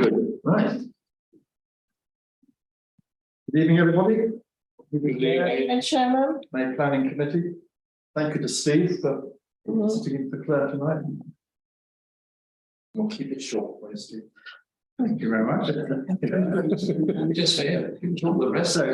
Good, right. Good evening, everybody. Good evening, Chairman. May Planning Committee. Thank you to Steve for sitting in for Claire tonight. We'll keep it short, please, Steve. Thank you very much. Just say it. The rest. So,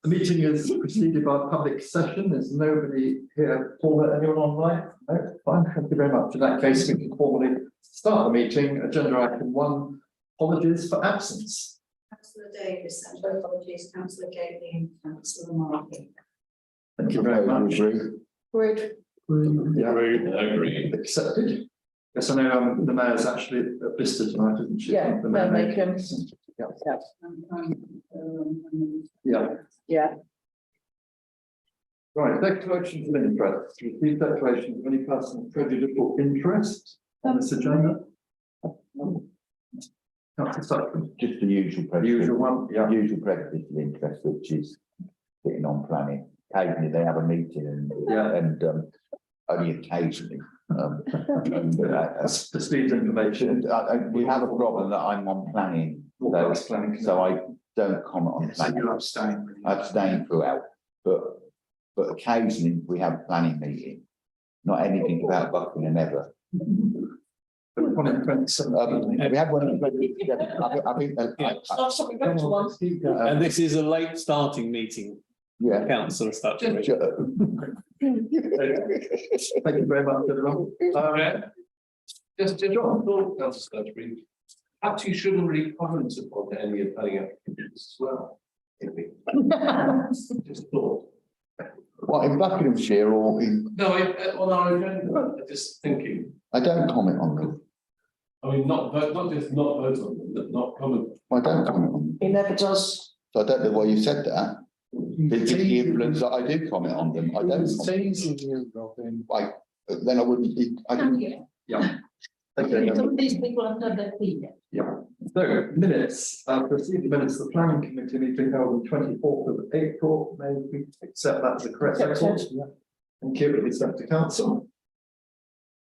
the meeting is preceded by a public session. There's nobody here. Paula, anyone online? No, fine. Thank you very much. In that case, we can formally start the meeting. Agenda item 1. Apologies for absence. Councillor Davis, and apologies, Councillor Gately and Councillor Martin. Thank you very much. Great. Yeah, agree. Accepted. Yes, I know the mayor's actually at Bicester tonight, isn't she? Yeah, the no, mayor. they can. Yeah. Yeah. Right, declarations of interest. Receive declarations of any person of prejudicial interest on this agenda. Just the usual prejudice. Usual one, yeah. Usual prejudice of interest, which is sitting on planning. Occasionally they have a meeting and only occasionally. That's the speed information. We have a problem that I'm on planning, so I don't comment on planning. You abstain. I abstain throughout, but occasionally we have a planning meeting. Not anything about Buckingham ever. But one in 2017. We had one. I think. Something back to one. And this is a late starting meeting, Yeah. council as such. Thank you very much, everyone. Just on thought, Councillor Sturgery, perhaps you shouldn't really comment upon any of planning applications as well. Just thought. What, in Buckinghamshire or in? No, on our agenda, just thinking. I don't comment on them. I mean, not just not vote on them, but not comment. I don't comment on them. He never does. So I don't know why you said that. It's the influence that I do comment on them. I don't. Teasing you, Robin. Then I wouldn't. Thank you. Yeah. Okay. Some of these people have had their feet. Yeah. So minutes. Received the minutes of the planning committee meeting held on 24th of April. May we accept that as the correct record? Yeah. Thank you. It is sent to council.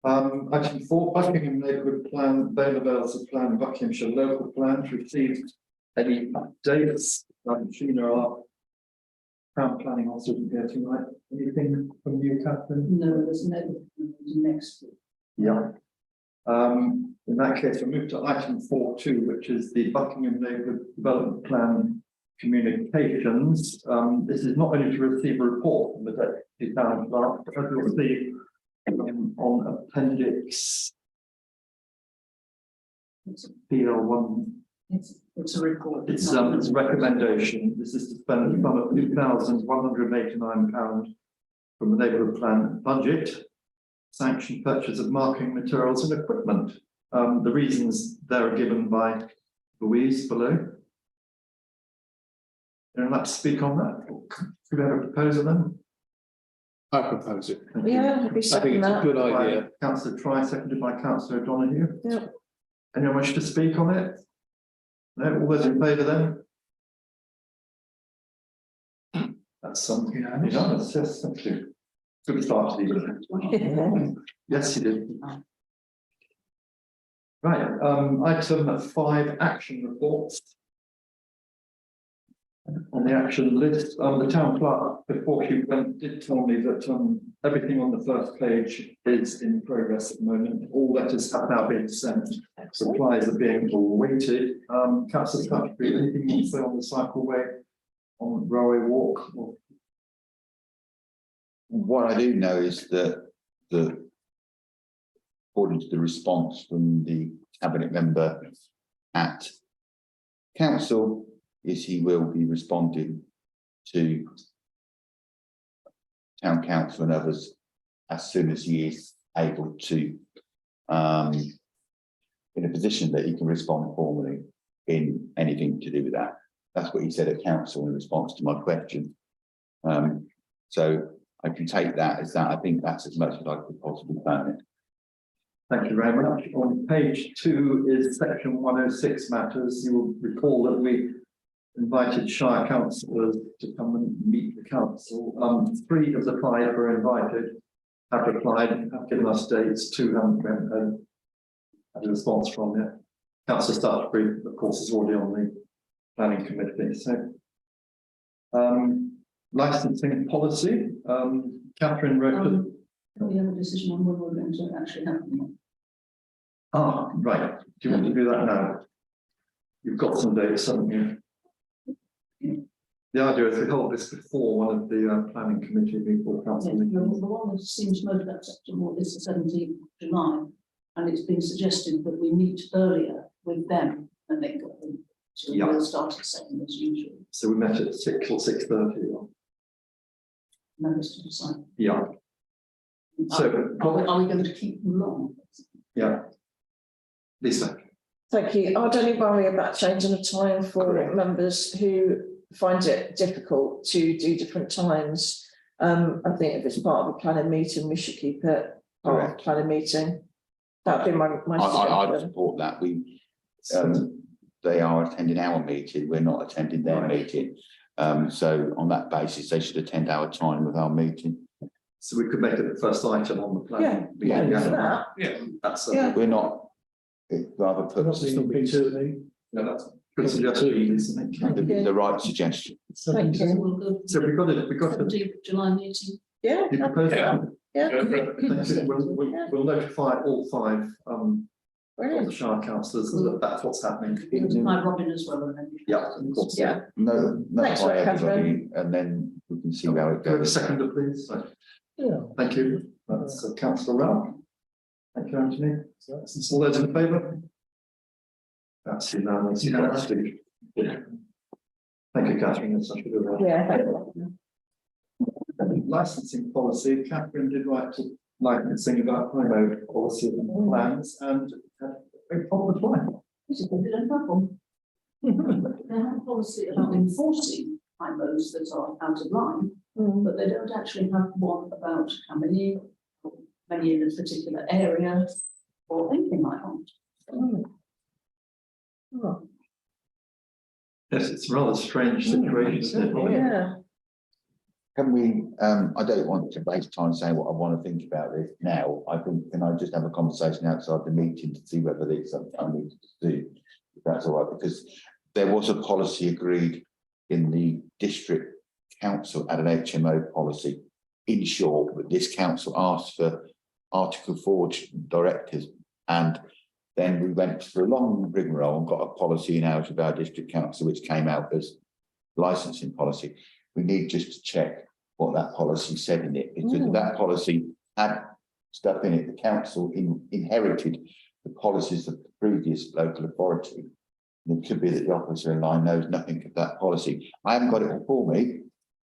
Item 4, Buckingham neighbourhood plan, Vale of plan, Buckinghamshire local plans received any updates? Sheena, our town planning officer isn't here tonight. Anything from you, Catherine? No, there's no next week. Yeah. In that case, we'll move to item 4.2, which is the Buckingham neighbourhood development plan communications. This is not only to receive a report from the deputy town clerk, but as you'll see on appendix PL1. It's a report. It's a recommendation. This is to spend a sum of £2,189 from the neighbourhood plan budget. Sanction purchase of marking materials and equipment. The reasons there are given by Louise below. You'd like to speak on that? Could we have a proposal then? I propose it. Thank you. Yeah, I'd be I think second it's a that. good idea. Councillor Try, seconded by Councillor O'Donoghue. Yeah. Anyone wish to speak on it? No, all those in favour then? That's something. Unanimous, yes, thank you. Good start, Stephen. Yes, you did. Right, item 5, action reports. On the action list, the town clerk, before she went, did tell me that everything on the first page is in progress at the moment. All letters have now been sent. Supplies are being awaited. Councillor Sturgery, anything you say on the cycleway, on railway walk? Or... What I do know is that according to the response from the cabinet member at council, is he will be responding to town council and others as soon as he is able to, in a position that he can respond formally in anything to do with that. That's what he said at council in response to my question. So I can take that as that. I think that's as much as I could possibly plan it. Thank you very much. On page 2 is section 106 matters. You will recall that we invited Shire councillors to come and meet the council. 3 of the 5 were invited, have replied, have given us dates. 2 haven't had a response from yet. Councillor Stutchbury, of course, is already on the planning committee, so. Licensing policy, Catherine wrote. We have a decision on whether we're going to actually have them. Right, do you want to do that now? You've got some dates, haven't you? The idea is we hold this before one of the planning committee before council The meetings. one that seems most acceptable is the 17th of July, and it's been suggested that we meet earlier with them and they got them. So Yeah. we'll start at 7 as usual. So we met at 6 or 6:30. Members to decide. Yeah, so, Are we going to keep them long? yeah. Lisa, Thank you. I'd only worry about changing the time for Correct. members who find it difficult to do different times. I think if it's part of a planning meeting, we should keep it part of a planning meeting. That'd be my I'd suggestion. support that. They are attending our meeting, we're not attending their meeting. So on that basis, they should attend our time with our meeting. so we could make it the first item on the plan. Yeah, for that. Yeah. That's Yeah. We're not, rather put No, that's a good suggestion, isn't Thank it? you. the right suggestion. Thank So you. we'll go. So we've got it, we've got it. 17th of July meeting. Yeah, You propose that? yeah, Thank you. We'll notify all 5 of brilliant. the Shire councillors that that's what's happening. Notify Robin as well. And then Yeah, of course. Yeah. No, Thanks, notify Catherine. everybody, and then we can see how it Do we have a goes. seconder, please? Yeah. Thank you. That's councillor Ralph. Thank you, Anthony. All those in favour? That's unanimous. Steve. Thank you, Catherine. That's such a good one. Yeah, thank you. Licensing policy, Catherine did write to licensing about IMO policy and plans and a problem with line. this is a bit of a problem. They have a policy about enforcing IMOs that are out of line, but they don't actually have one about how many in a particular area or anything like that. Oh, Yes, it's a rather strange situation, isn't it? yeah. Can we, I don't want to waste time saying what I want to think about this now. I think, can I just have a conversation outside the meeting to see whether it's something I need to do? If that's all right, because there was a policy agreed in the district council at an HMO policy. In short, but this council asked for Article 4 directors, and then we went for a long rigmarole and got a policy in ours with our district council, which came out as licensing policy. We need just to check what that policy said in it, because that policy had stuff in it. The council inherited the policies of the previous local authority. And it could be that the officer in line knows nothing of that policy. I haven't got it before me,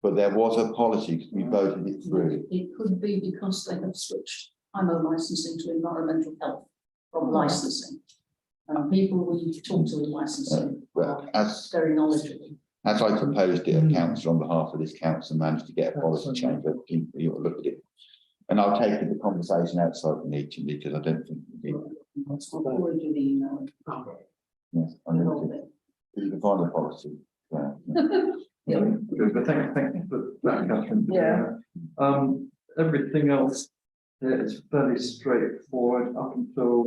but there was a policy because we voted it through. It could be because they have switched IMO licensing to environmental health from licensing. And people we talk to in licensing Well, are as very knowledgeable. I proposed it at council on behalf of this council, managed to get a policy change, but you will look at it. And I'll take the conversation outside the meeting because I don't think we need. Already do the email. Yes, I need to. You can find the policy. Yeah. Good, but thank you for that, Catherine. Yeah. Everything else is fairly straightforward up until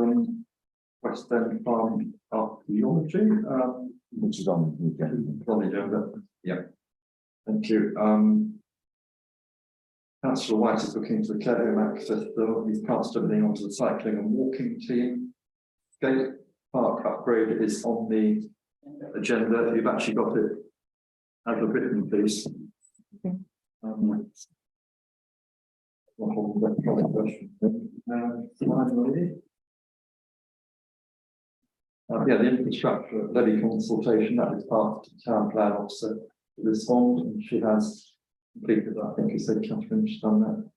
West End Farm archaeology, Which is on the agenda. on the agenda. Yeah. Thank you. Councillor White is looking to the Buckingham access, so we've passed everything onto the cycling and walking team. Gate Park upgrade is on the agenda. You've actually got it as a written piece. Yeah, the infrastructure levy consultation, that is part of the town plan officer to respond, and she has completed that. I think you said, Catherine, she's done that.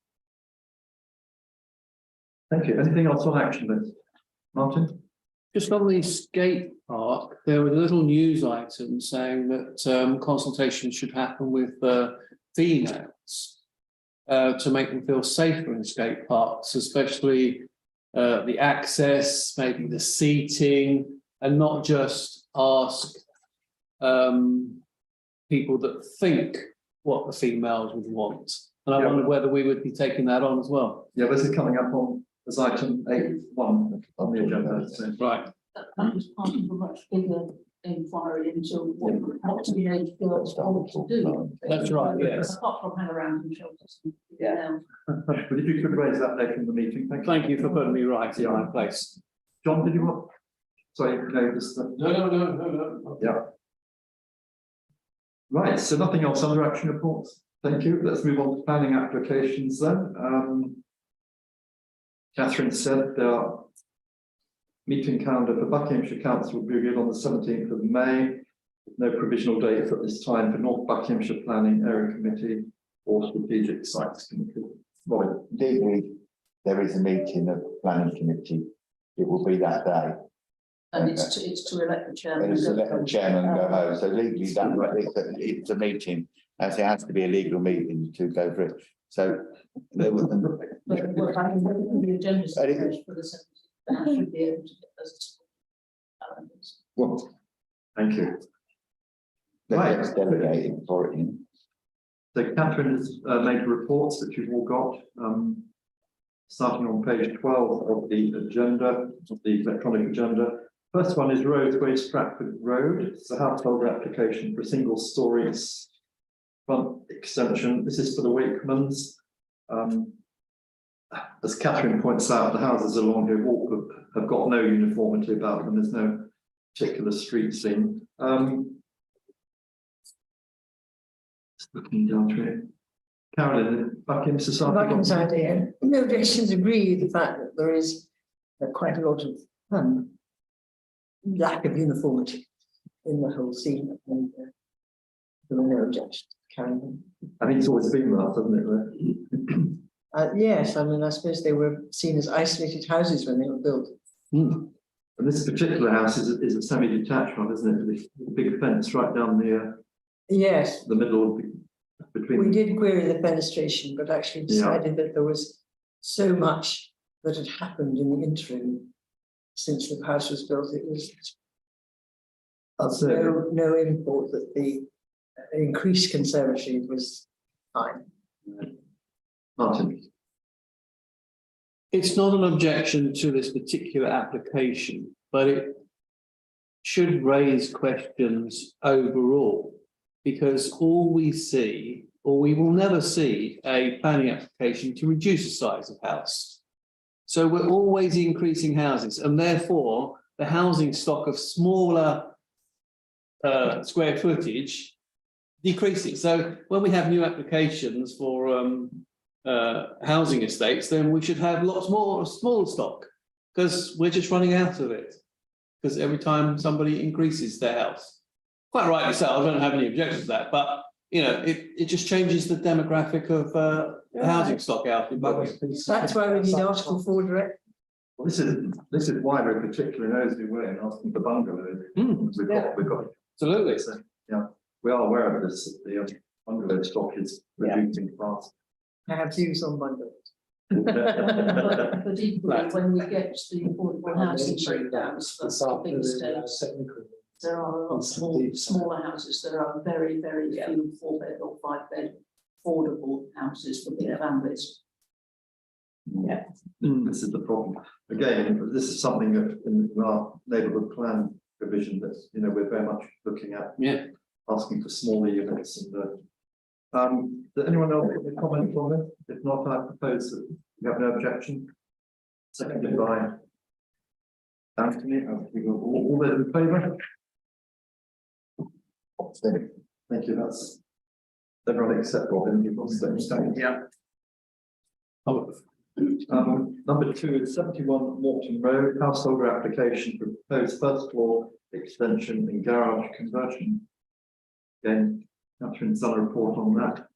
Thank you. Anything else on action list? Martin? Just on the skate park, there was a little news item saying that consultation should happen with females to make them feel safer in skate parks, especially the access, maybe the seating, and not just ask people that think what the females would want. And I Yeah. wonder whether we would be taking that on as well. Yeah, this is coming up on as item 8.1 on the agenda. So Right. that was part of a much bigger inquiry into what teenage girls want to do. That's right, yes. Apart from hang around in shelters. Yeah. But if you could raise that later in the meeting, thank you. Thank you for putting me right in my place. John, did you want? Sorry, no, just, No. yeah. Right, so nothing else under action reports. Thank you. Let's move on to planning applications then. Catherine said the meeting calendar for Buckinghamshire Council will be reviewed on the 17th of May. With no provisional dates at this time for North Buckinghamshire Planning Area Committee or Strategic Sites Committee. Robin. Legally, there is a meeting of the planning committee. It will be that day. And it's to elect the chairman. And it's to let the chairman go home. So legally, it's a meeting, as it has to be a legal meeting to go for it. So there was. But I can the agenda for the 17th, and I should be able to get those. calendars. Well, thank you. Let's delegate authority. So Catherine has made the reports that you've all got, starting on page 12 of the agenda, of the electronic agenda. First one is Roseways Stratford Road. It's a household application for a single story front extension. This is for the Wakemans. As Catherine points out, the houses along here have got no uniformity about them. There's no particular street scene. Looking down through it. Carolyn, Buckingham Society. Buckingham's idea. No objections agree with the fact that there is quite a lot of lack of uniformity in the whole scene. And there are no objections. Carolyn. I think it's always been that, hasn't it? Yes, I mean, I suppose they were seen as isolated houses when they were built. And this particular house is a semi-detached one, isn't it? With a big fence right down Yes, the middle of between. we did query the fenestration, but actually decided that there was so much that had happened in the interim since the house was built. It was That's it. no import that the increased conservatory was fine. Martin. It's not an objection to this particular application, but it should raise questions overall, because all we see, or we will never see, a planning application to reduce the size of house. So we're always increasing houses, and therefore the housing stock of smaller square footage decreasing. So when we have new applications for housing estates, then we should have lots more small stock, because we're just running out of it. Because every time somebody increases their house, quite rightly so, I don't have any objections to that, but you know, it just changes the demographic of the housing stock out in Buckingham. That's why we need Article 4 direct. Well, this is why we're particularly nosy way and asking for bungalows. We've got. Absolutely. So, yeah, we are aware of this. The bungalow stock is reducing fast. I have views on bungalows. But equally, when we get to the affordable housing breakdowns, that's the big stage. There are a lot of smaller houses. There are very, very few 4-bed or 5-bed affordable houses for big families. Yeah. This is the problem. Again, this is something that in our neighbourhood plan provision that, you know, we're very much looking at. Yeah. Asking for smaller units and does anyone else have any comment on it? If not, I propose that you have no objection. Seconded by Anthony. All those in favour? Thank you. That's everyone except Robin. You've got to stay. Yeah. Number 2 is 71 Morton Road, householder application for proposed first floor extension and garage conversion. Again, Catherine's done a report on that.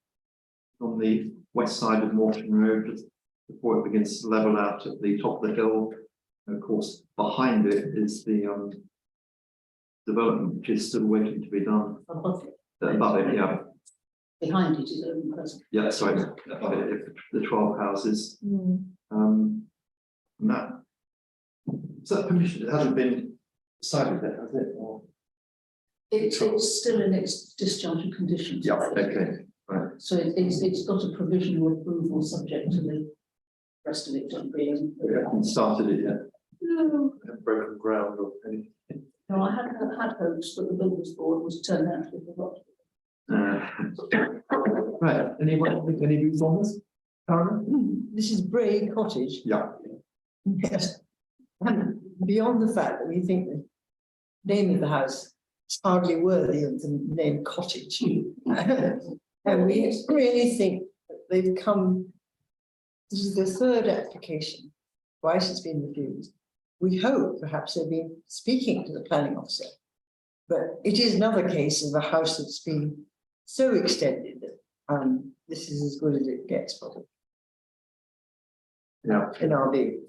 On the west side of Morton Road, just before it begins to level out at the top of the hill. And of course, behind it is the development which is still waiting to be done. Above it. Above it, yeah. Behind it is open present. Yeah, sorry, above it, the 12 houses. That. Is that permission? It hasn't been decided yet, has it? Or? It's still in its discharge of conditions. Yeah, okay, right. So it's got a provisional approval subject to the rest of it being. We haven't started it yet. No, broken ground or anything. no, I had hopes that the builders board was turned out to be forgotten. Right, any views on this? Karen? This is Bray Cottage. Yeah. Yes. And beyond the fact that we think the name of the house is hardly worthy of the name cottage. And we really think that they've come, this is the third application, twice it's been refused. We hope perhaps they've been speaking to the planning officer. But it is another case of a house that's been so extended that this is as good as it gets, probably, Yeah. in our view.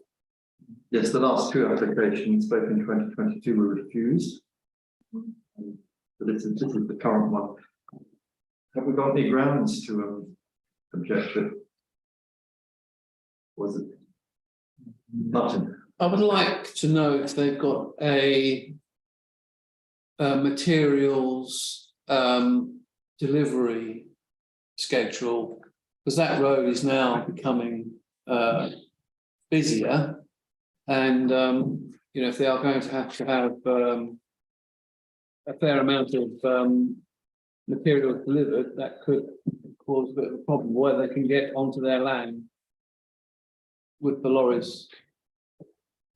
Yes, the last two applications, both in 2022, were refused. But this is the current one. Have we got any grounds to object to? Was it? Martin? I would like to know if they've got a materials delivery schedule, because that road is now becoming busier, and you know, if they are going to have a fair amount of material delivered, that could cause a bit of a problem where they can get onto their land with the lorries.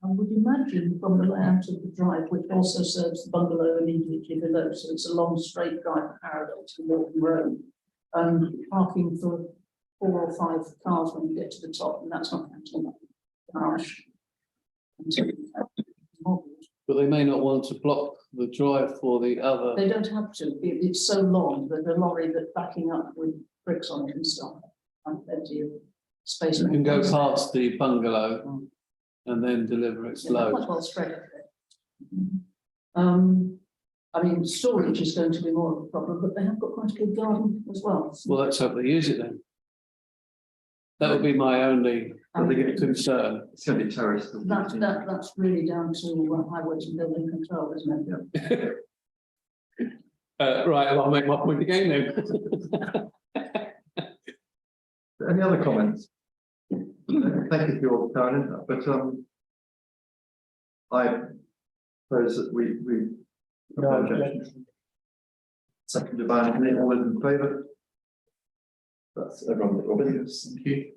I would imagine from the layout of the drive, which also serves the bungalow immediately below, so it's a long straight drive parallel to the Walton Road. Parking for 4 or 5 cars when you get to the top, and that's not counting garage. But they may not want to block the drive for the other. They don't have to, it's so long that the lorry that's backing up with bricks on it and stuff, and plenty of space. You can go past the bungalow and then deliver its Yeah, load. quite well straight up there. I mean, storage is going to be more of a problem, but they have got quite a good garden as well. Well, let's hope they use it then. That would be my only concern. It's going to be terraced. That's really down to highways and building control, isn't it? Right, I'll make my point again then. Any other comments? Thank you for your time, but I suppose that we No objection. Seconded by Anthony, all those in favour? That's everyone that obvious, thank you.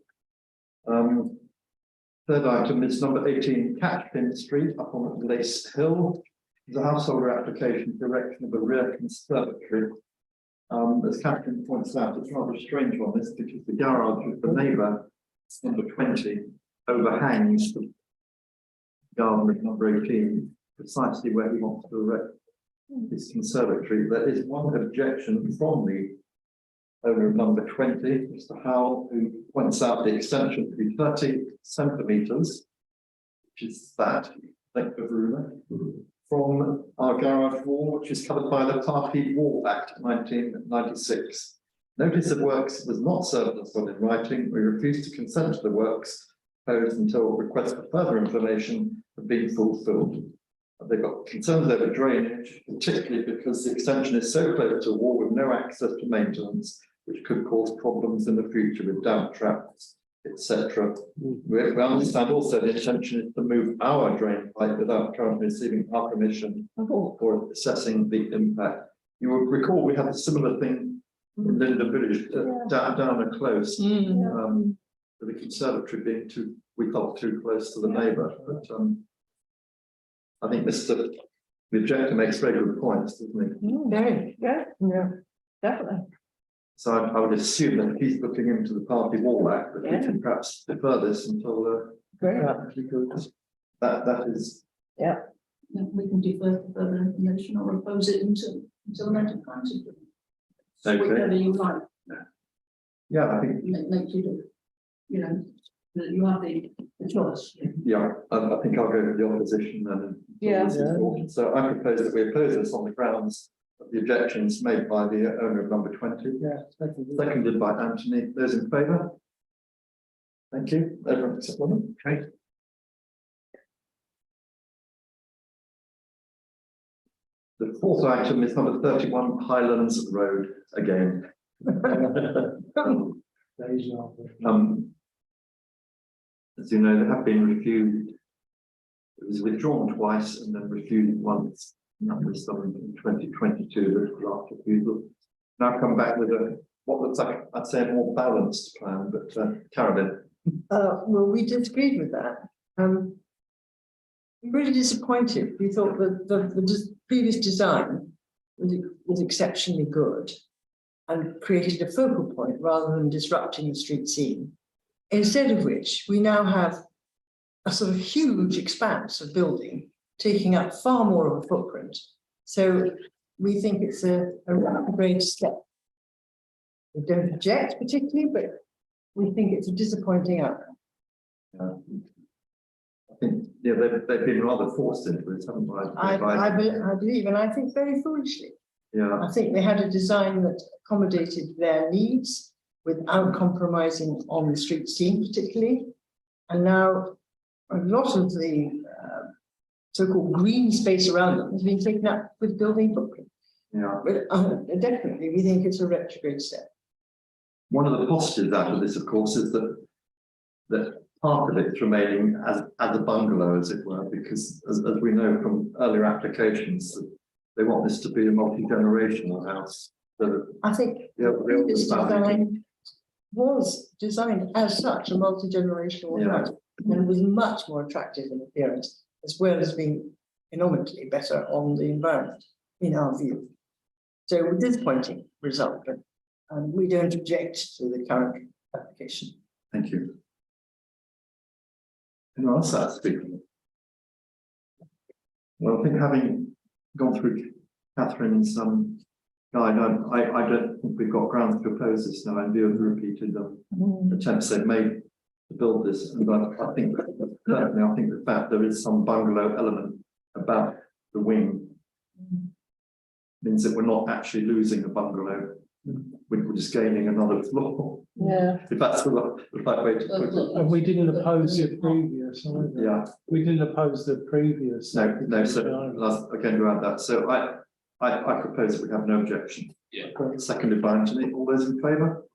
Third item is number 18, Catchpin Street up on Lace Hill. The householder application for erection of a rear conservatory. As Catherine points out, it's rather a strange one, this, because the garage of the neighbour, number 20, overhangs the garden of number 18, precisely where he wants to erect his conservatory. There is one objection from the owner of number 20, Mr. Howell, who points out the extension to be 30 centimetres, which is that length of ruler, from our garage wall, which is covered by the Party Wall Act 1996. Notice of works was not served us on in writing. We refuse to consent to the works proposed until requests for further information have been fulfilled. They've got concerns over drainage, particularly because the extension is so close to a wall with no access to maintenance, which could cause problems in the future with damp traps, etc. We understand also the intention is to move our drain pipe without currently receiving our permission for assessing the impact. You will recall we had a similar thing in Linda Village, down a close, with the conservatory being we thought too close to the neighbour. But I think the objector makes very good points, doesn't he? Very, yeah, definitely. So I would assume that if he's looking into the Party Wall Act, that we can perhaps defer this until that is. Yeah. We can defer for further information or oppose it until the matter comes. Whatever you like. Yeah, I think. Make you do, you know, that you have the choice. Yeah, I think I'll go with the opposition then. Yeah. So I propose that we oppose this on the grounds of the objections made by the owner of number 20. Yeah, Seconded by Anthony. Those in favour? Thank you. Everyone except one. Okay. The fourth item is number 31 Highlands Road again. As you know, they have been refused It was withdrawn twice and then refused once. And that was done in 2022, the last refusal. Now come back with what looks like, I'd say, a more balanced plan, but Carolyn. Well, we disagreed with that. Really disappointed. We thought that the previous design was exceptionally good and created a focal point rather than disrupting the street scene. Instead of which, we now have a sort of huge expanse of building taking up far more of a footprint. So we think it's a great step. We don't object particularly, but we think it's a disappointing outcome. I think, yeah, they've been rather forced into it, haven't they? I believe, and I think very foolishly. Yeah, I think they had a design that accommodated their needs without compromising on the street scene particularly. And now a lot of the so-called green space around them has been taken up with building footprint. yeah. But definitely, we think it's a retrograde step. One of the positives out of this, of course, is that part of it's remaining as a bungalow, as it were, because as we know from earlier applications, they want this to be a multi-generational house. So that, I think yeah, the previous design was designed as such a multi-generational Yeah. house, and it was much more attractive in appearance, as well as being economically better on the environment, in our view. So a disappointing result, but we don't object to the current application. Thank you. Anyone else like to speak? Well, I think having gone through Catherine's guide, I don't think we've got grounds to oppose this now in view of the repeated attempts they've made to build this. And I think certainly, I think the fact there is some bungalow element about the wing means that we're not actually losing a bungalow. We're just gaining another floor. Yeah. If that's the right way to put it. And we didn't oppose the previous, either. Yeah. We didn't oppose the previous. No, so again, to add that, so I propose that we have no objection. Yeah. Seconded by Anthony, all those in favour?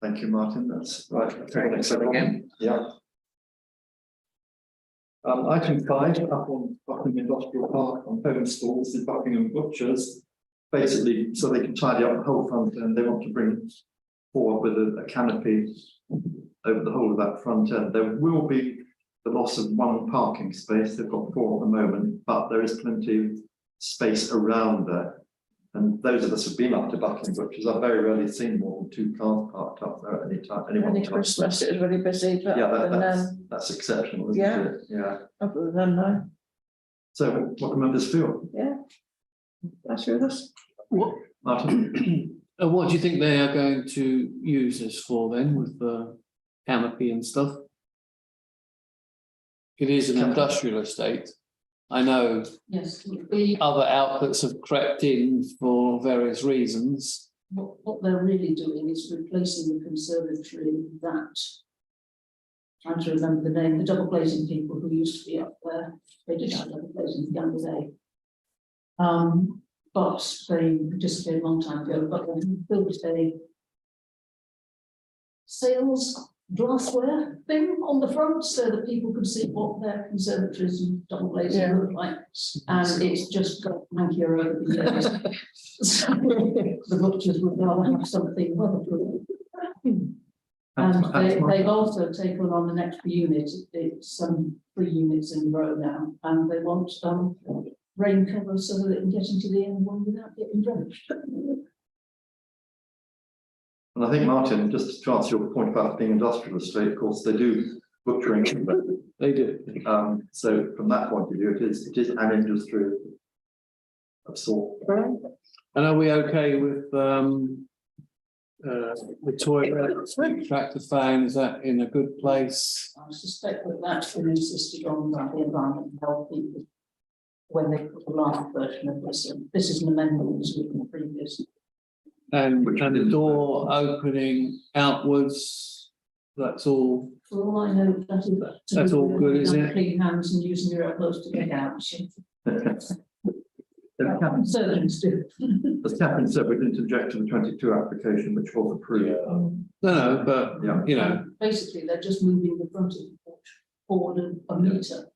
Thank you, Martin, that's right. Next up again. Yeah. Item 5, up on Buckingham Industrial Park on home stalls, the Buckingham butchers. Basically, so they can tidy up the whole front end, they want to bring forward with a canopy over the whole of that front end. There will be the loss of one parking space, they've got 4 at the moment, but there is plenty of space around there. And those of us who've been up to Buckingham Butchers, I've very rarely seen more than 2 cars parked up there at any time. Only Christmas, it was really busy, but Yeah, other than, that's exceptional, isn't Yeah. it? Yeah. other than no, So what do members feel? yeah. That's with us. What, Martin? what do you think they are going to use this for then, with the canopy and stuff? It is an industrial estate. I know Yes, the, other outlets have crept in for various reasons. what they're really doing is replacing the conservatory that. Trying to remember the name, the double glazing people who used to be up there, they did have double glazing the other day. But they disappeared a long time ago, but they built a sales glassware thing on the front so that people could see what their conservatories and double glazing Yeah. look like. And it's just got mankier over the years. So the butchers would rather have something weatherproof. And they've also taken on the next unit, it's 3 units in a row now, and they want rain cover so that it can get into the end one without getting drenched. And I think, Martin, just to answer your point about being industrial estate, of course, they do butchering. They do. So from that point of view, it is an industry of sort. And are we okay with the toilet, tractor fan, is that in a good place? I suspect that that's been insisted on by the environment and health people when they put the last version of this in. This is an amendment to the previous. And the door opening outwards, that's all, For all I know, That's all good, is it? Clean hands and using your elbows to get out. Surgeons do. As Catherine said, we didn't object to the 22 application, which was approved. no, but, Yeah. you know, Basically, they're just moving the front of the porch. forward a meter.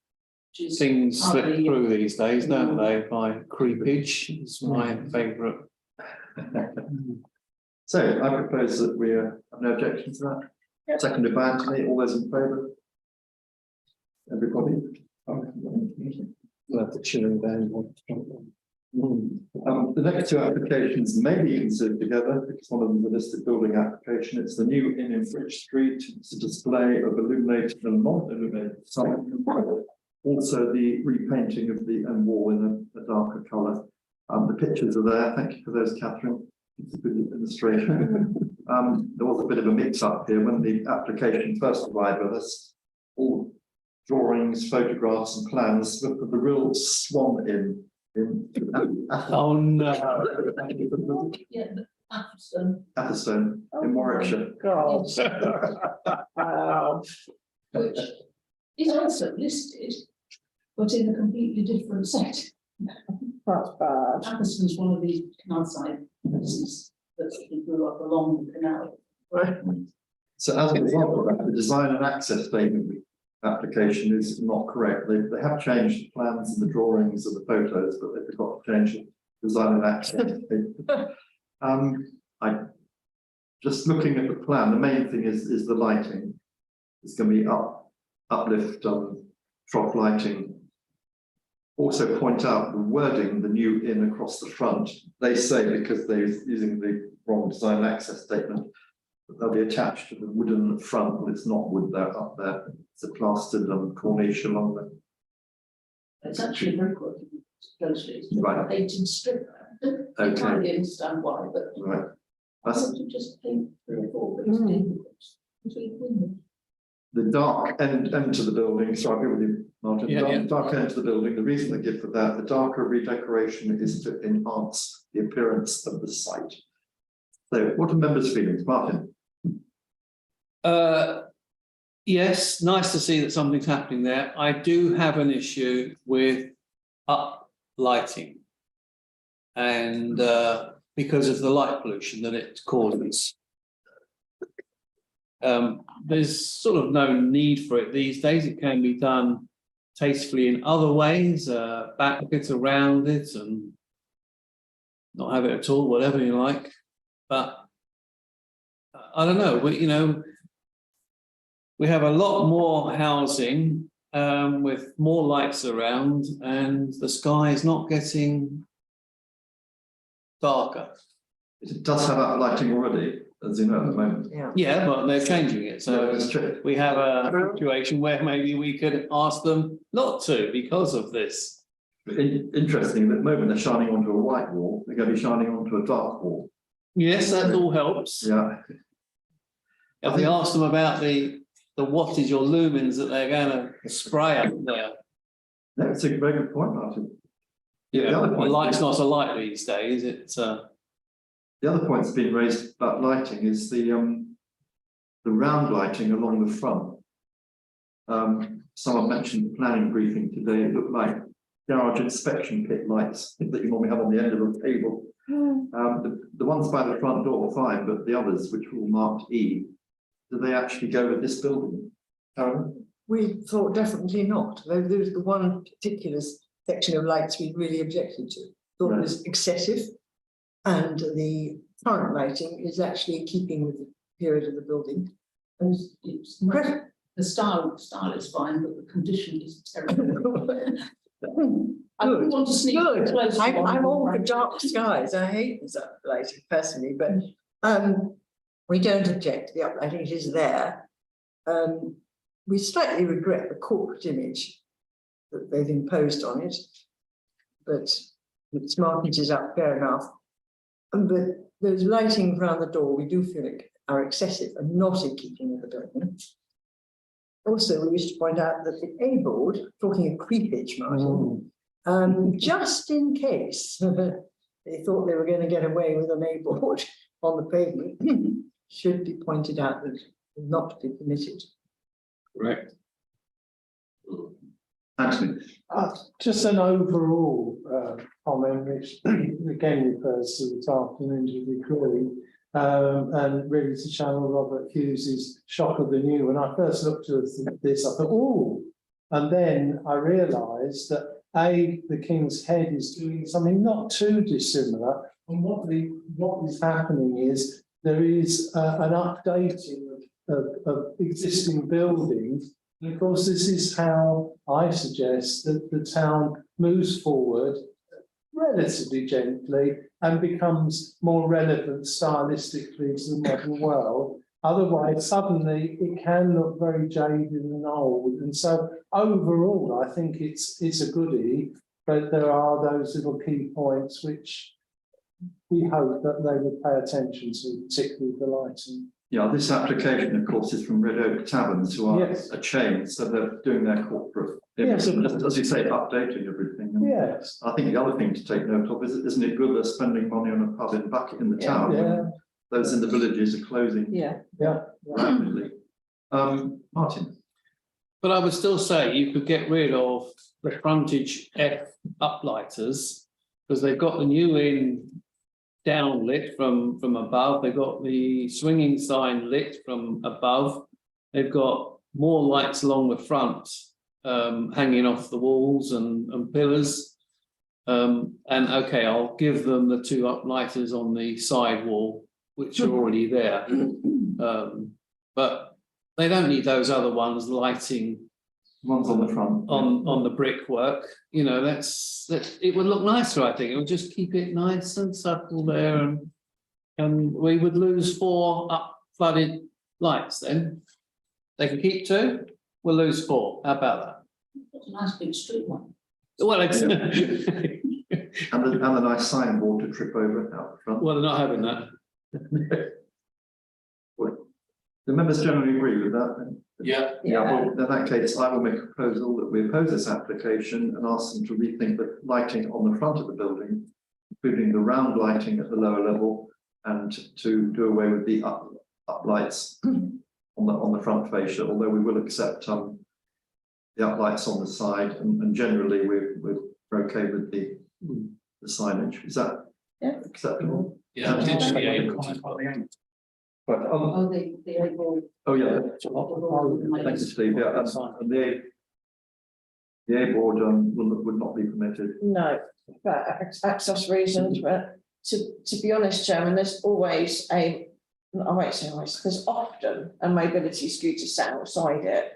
Which is Things slip hardly- through these days, don't they, by creepage, is my favourite. So I propose that we have no objection to that. Yep. Seconded by Anthony, all those in favour? Everybody? Let the chilling down. The next two applications may be considered together because one of them is a listed building application. It's the new inn in Bridge Street. It's a display of illuminated and non-illuminated sign. Also the repainting of the end wall in a darker colour. The pictures are there. Thank you for those, Catherine. It's a good illustration. There was a bit of a mix-up here when the application first arrived with us. All drawings, photographs and plans with the real Swan Inn in Oh, no. Yeah, the Atherstone, Atherstone in Warwickshire. God. Wow. which is also listed, but in a completely different set. That's bad. Atherstone's one of these canal side places that grew up along the canal. So as a result of that, the design and access statement application is not correct. They have changed the plans and the drawings and the photos, but they forgot to change the design and access. I just looking at the plan, the main thing is the lighting. It's going to be uplift trough lighting. Also point out the wording, the new inn across the front. They say because they're using the wrong design and access statement, that they'll be attached to the wooden front, but it's not wood there up there. It's a plastered corniche along there. It's actually very good. Closely, it's Right. a painted strip. I don't Okay. entirely understand why, but Right. I That's want to just paint 3 or 4 bits between windows. the dark end to the building. Sorry, I'll be with you, Martin. Yeah, yeah. Dark end to the building. The reason they give for that, the darker redecoration is to enhance the appearance of the site. So, what are members' feelings, Martin? Yes, nice to see that something's happening there. I do have an issue with up lighting. And because of the light pollution that it causes. There's sort of no need for it these days. It can be done tastefully in other ways, back it, around it, and not have it at all, whatever you like. But I don't know, we have a lot more housing with more lights around, and the sky is not getting darker. It does have that lighting already, as you know, at the moment. Yeah. Yeah, but they're changing it, so It's true. we have a situation where maybe we could ask them not to because of this. Interesting, at the moment they're shining onto a white wall, they're going to be shining onto a dark wall. Yes, that all helps. Yeah. If we ask them about the wattage or lumens that they're going to spray up there. That's a very good point, Martin. Yeah, the The other point. light's not a light these days, it's The other point that's been raised about lighting is the round lighting along the front. Someone mentioned the planning briefing today, it looked like garage inspection pit lights that you normally have on the end of a table. The ones by the front door, fine, but the others, which were all marked E, do they actually go with this building? Karen? We thought definitely not. There was the one particular section of lights we really objected to. Thought it was excessive. And the current lighting is actually in keeping with the period of the building. And It's not, the style is fine, but the condition is terrible. I don't want to sneak good. close. I'm all for dark skies. I hate this uplighting personally, but we don't object to the uplighting, it is there. We slightly regret the corporate image that they've imposed on it, but the smart meters up, fair enough. But those lighting around the door, we do feel are excessive and not in keeping with the building. Also, we wish to point out that the A board, talking of creepage, Martin, just in case they thought they were going to get away with an A board on the pavement, should be pointed out that it will not be permitted. correct. Anthony? Just an overall comment, which again refers to this afternoon's recording. And really to channel Robert Hughes's shock of the new. When I first looked at this, I thought, oh, and then I realised that the King's Head is doing something not too dissimilar. And what is happening is there is an updating of existing buildings. And of course, this is how I suggest that the town moves forward relatively gently and becomes more relevant stylistically to the modern world. Otherwise, suddenly it can look very jaded and old. And so overall, I think it's a goodie, but there are those little key points which we hope that they would pay attention to, particularly the lighting. Yeah, this application, of course, is from Red Oak Taverns, who are Yes. a chain, so they're doing their corporate. Yes, of image, as you say, updating everything. And Yes. I think the other thing to take note of is, isn't it good they're spending money on a pub in Bucket in the town? when Yeah. Those in the villages are closing Yeah. Yeah. rapidly. Martin. But I would still say you could get rid of the frontage F uplighters, because they've got the new in downlit from above, they've got the swinging sign lit from above, they've got more lights along the front, hanging off the walls and pillars. And okay, I'll give them the two uplighters on the side wall, which are already there. But they don't need those other ones lighting One's on the front. on the brickwork. You know, that's it would look nicer, I think. It would just keep it nice and subtle there, and we would lose 4 up flooded lights then. They can keep 2, we'll lose 4. How about that? It's a nice big street one. Well, it's And a nice signboard to trip over out the front. well, they're not having that. The members generally agree with that then? Yeah, Yeah, well, in that case, I will make a proposal that we oppose this application and ask them to rethink the lighting on the front of the building, including the round lighting at the lower level, and to do away with the up lights on the front fascia, although we will accept the uplights on the side, and generally we're okay with the signage. Is that acceptable? yeah, potentially. But Oh, the able. oh yeah, thank you, Steve. Yeah, and the A board would not be permitted. No, for access reasons, but to be honest, Chairman, there's always I won't say always, there's often a mobility scooter sat outside it.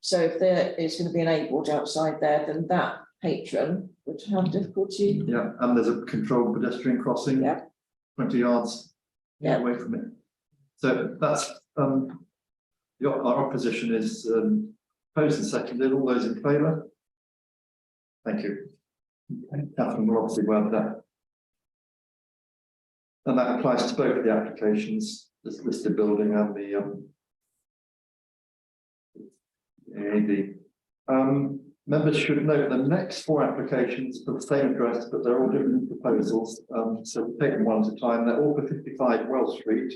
So if there is going to be an A board outside there, then that patron would have difficulty. Yeah, and there's a controlled pedestrian crossing. Yeah. 20 yards Yeah. away from it. So that's our opposition is opposed and seconded. All those in favour? Thank you. Catherine will obviously word that. And that applies to both the applications, this listed building and the AAD. Members should note the next 4 applications for the same address, but they're all different proposals. So we'll take them one at a time. They're all for 55 Wells Street.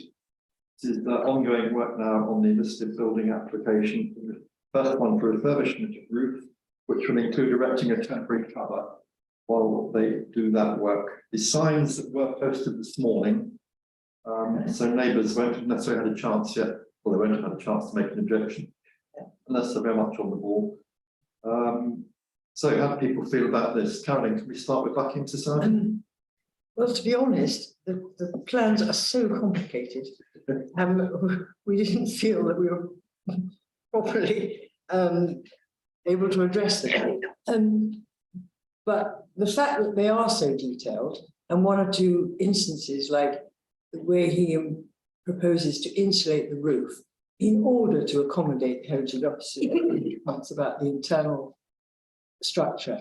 This is the ongoing work now on the listed building application. First one for refurbishment of roof, which will include erecting a temporary cover while they do that work. The signs that were posted this morning, so neighbours won't have necessarily had a chance yet, well, they won't have had a chance to make an objection, unless they're very much on the ball. So how do people feel about this? Caroline, can we start with Buckingham Society? Well, to be honest, the plans are so complicated. We didn't feel that we were properly able to address them. But the fact that they are so detailed, and 1 or 2 instances, like the way he proposes to insulate the roof in order to accommodate the heritage officer points about the internal structure,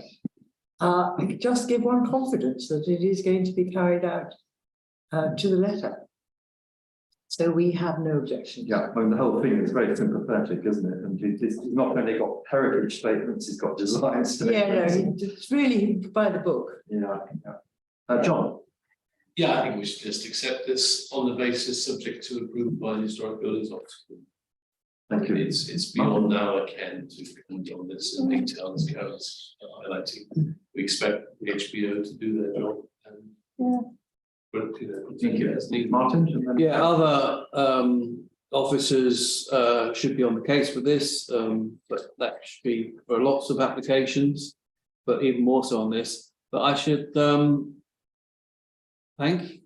just give one confidence that it is going to be carried out to the letter. So we have no objection. Yeah, I mean, the whole thing is very sympathetic, isn't it? And he's not only got heritage statements, he's got design statements. Yeah, no, it's really by the book. Yeah. John? Yeah, I think we should just accept this on the basis subject to approval by the Historic Buildings Office. Thank you. It's beyond our ken to comment on this in detail, as Carol's highlighting. We expect the HBO to do their job. And But, you know, Thank you. it's needed. Martin? and then- Yeah, other officers should be on the case for this, but that should be for lots of applications, but even more so on this. But I should thank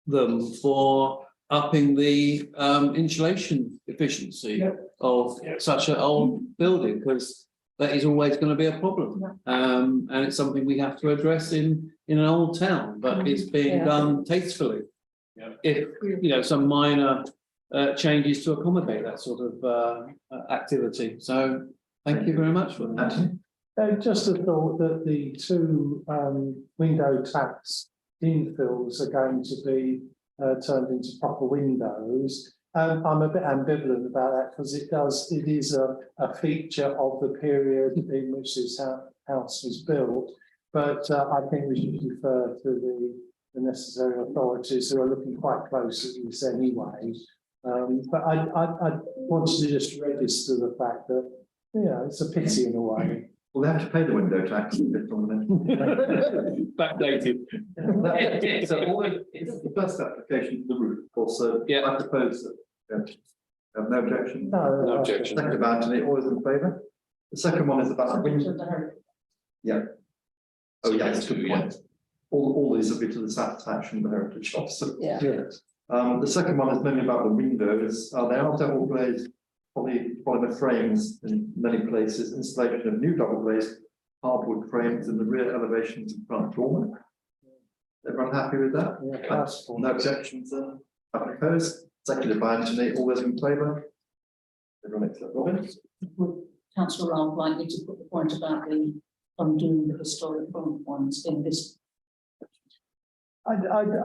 them for upping the insulation efficiency of such an old building, because that is always going to be a problem. And it's something we have to address in an old town, but it's being Yeah. done tastefully. If, you know, some minor changes to accommodate that sort of activity. So thank you very much for that. Anthony? Just a thought that the two window tax infills are going to be turned into proper windows. I'm a bit ambivalent about that because it is a feature of the period in which this house was built. But I think we should defer to the necessary authorities who are looking quite close at this anyway. But I wanted to just register the fact that, you know, it's a pity in a way. Well, they have to pay the window tax. Backdated. So it's the first application for the roof, of course, so Yeah. I propose that, have no objection. No objection. Second by Anthony, all those in favour? The second one is about the window. Yeah. Oh, yeah, that's a good point. All these will be to the satisfaction of the heritage officer. Yeah. The second one is mainly about the windows. They are double glazed polymer frames in many places. Installation of new double glazed hardwood frames in the rear elevations and front dormer. Everyone happy with that? No objections then? I propose. Seconded by Anthony. All those in favour? Everyone except Robin? Would Councillor Ralph like me to put the point about the undoing the historic front ones in this? I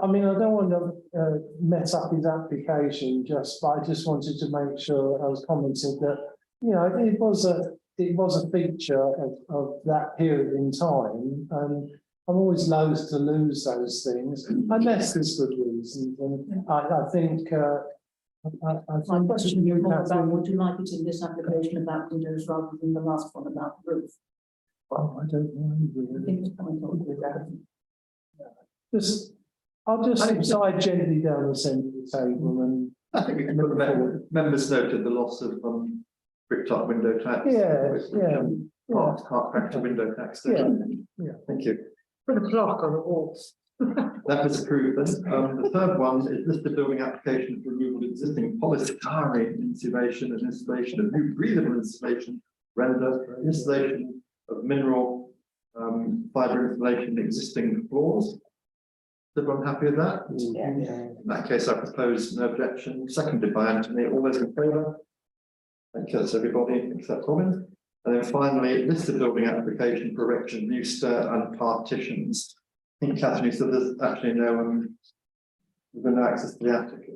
mean, I don't want to mess up his application but I just wanted to make sure I was commenting that, you know, it was a feature of that period in time, and I'm always loath to lose those things unless there's good reasons. And I think My question is more about, would you like it in this application about windows rather than the last one about the roof? Oh, I don't mind I really. think it's coming up with that. I'll just slide gently down the centre of the table and. I think we can put the members noted the loss of brick top window tax. Heart factor window tax. Yeah. Thank you. Put a clock on the walls. That was approved then. The third one is listed building application for removal of existing polystyrene insulation and installation of new breathable insulation, render installation of mineral fibre insulation in existing floors. Is everyone happy with that? Yeah. In that case, I propose no objection. Seconded by Anthony. All those in favour? Thank you, that's everybody except Robin. And then finally, listed building application for erection of new stair and partitions. I think Catherine said there's actually no access to the attic.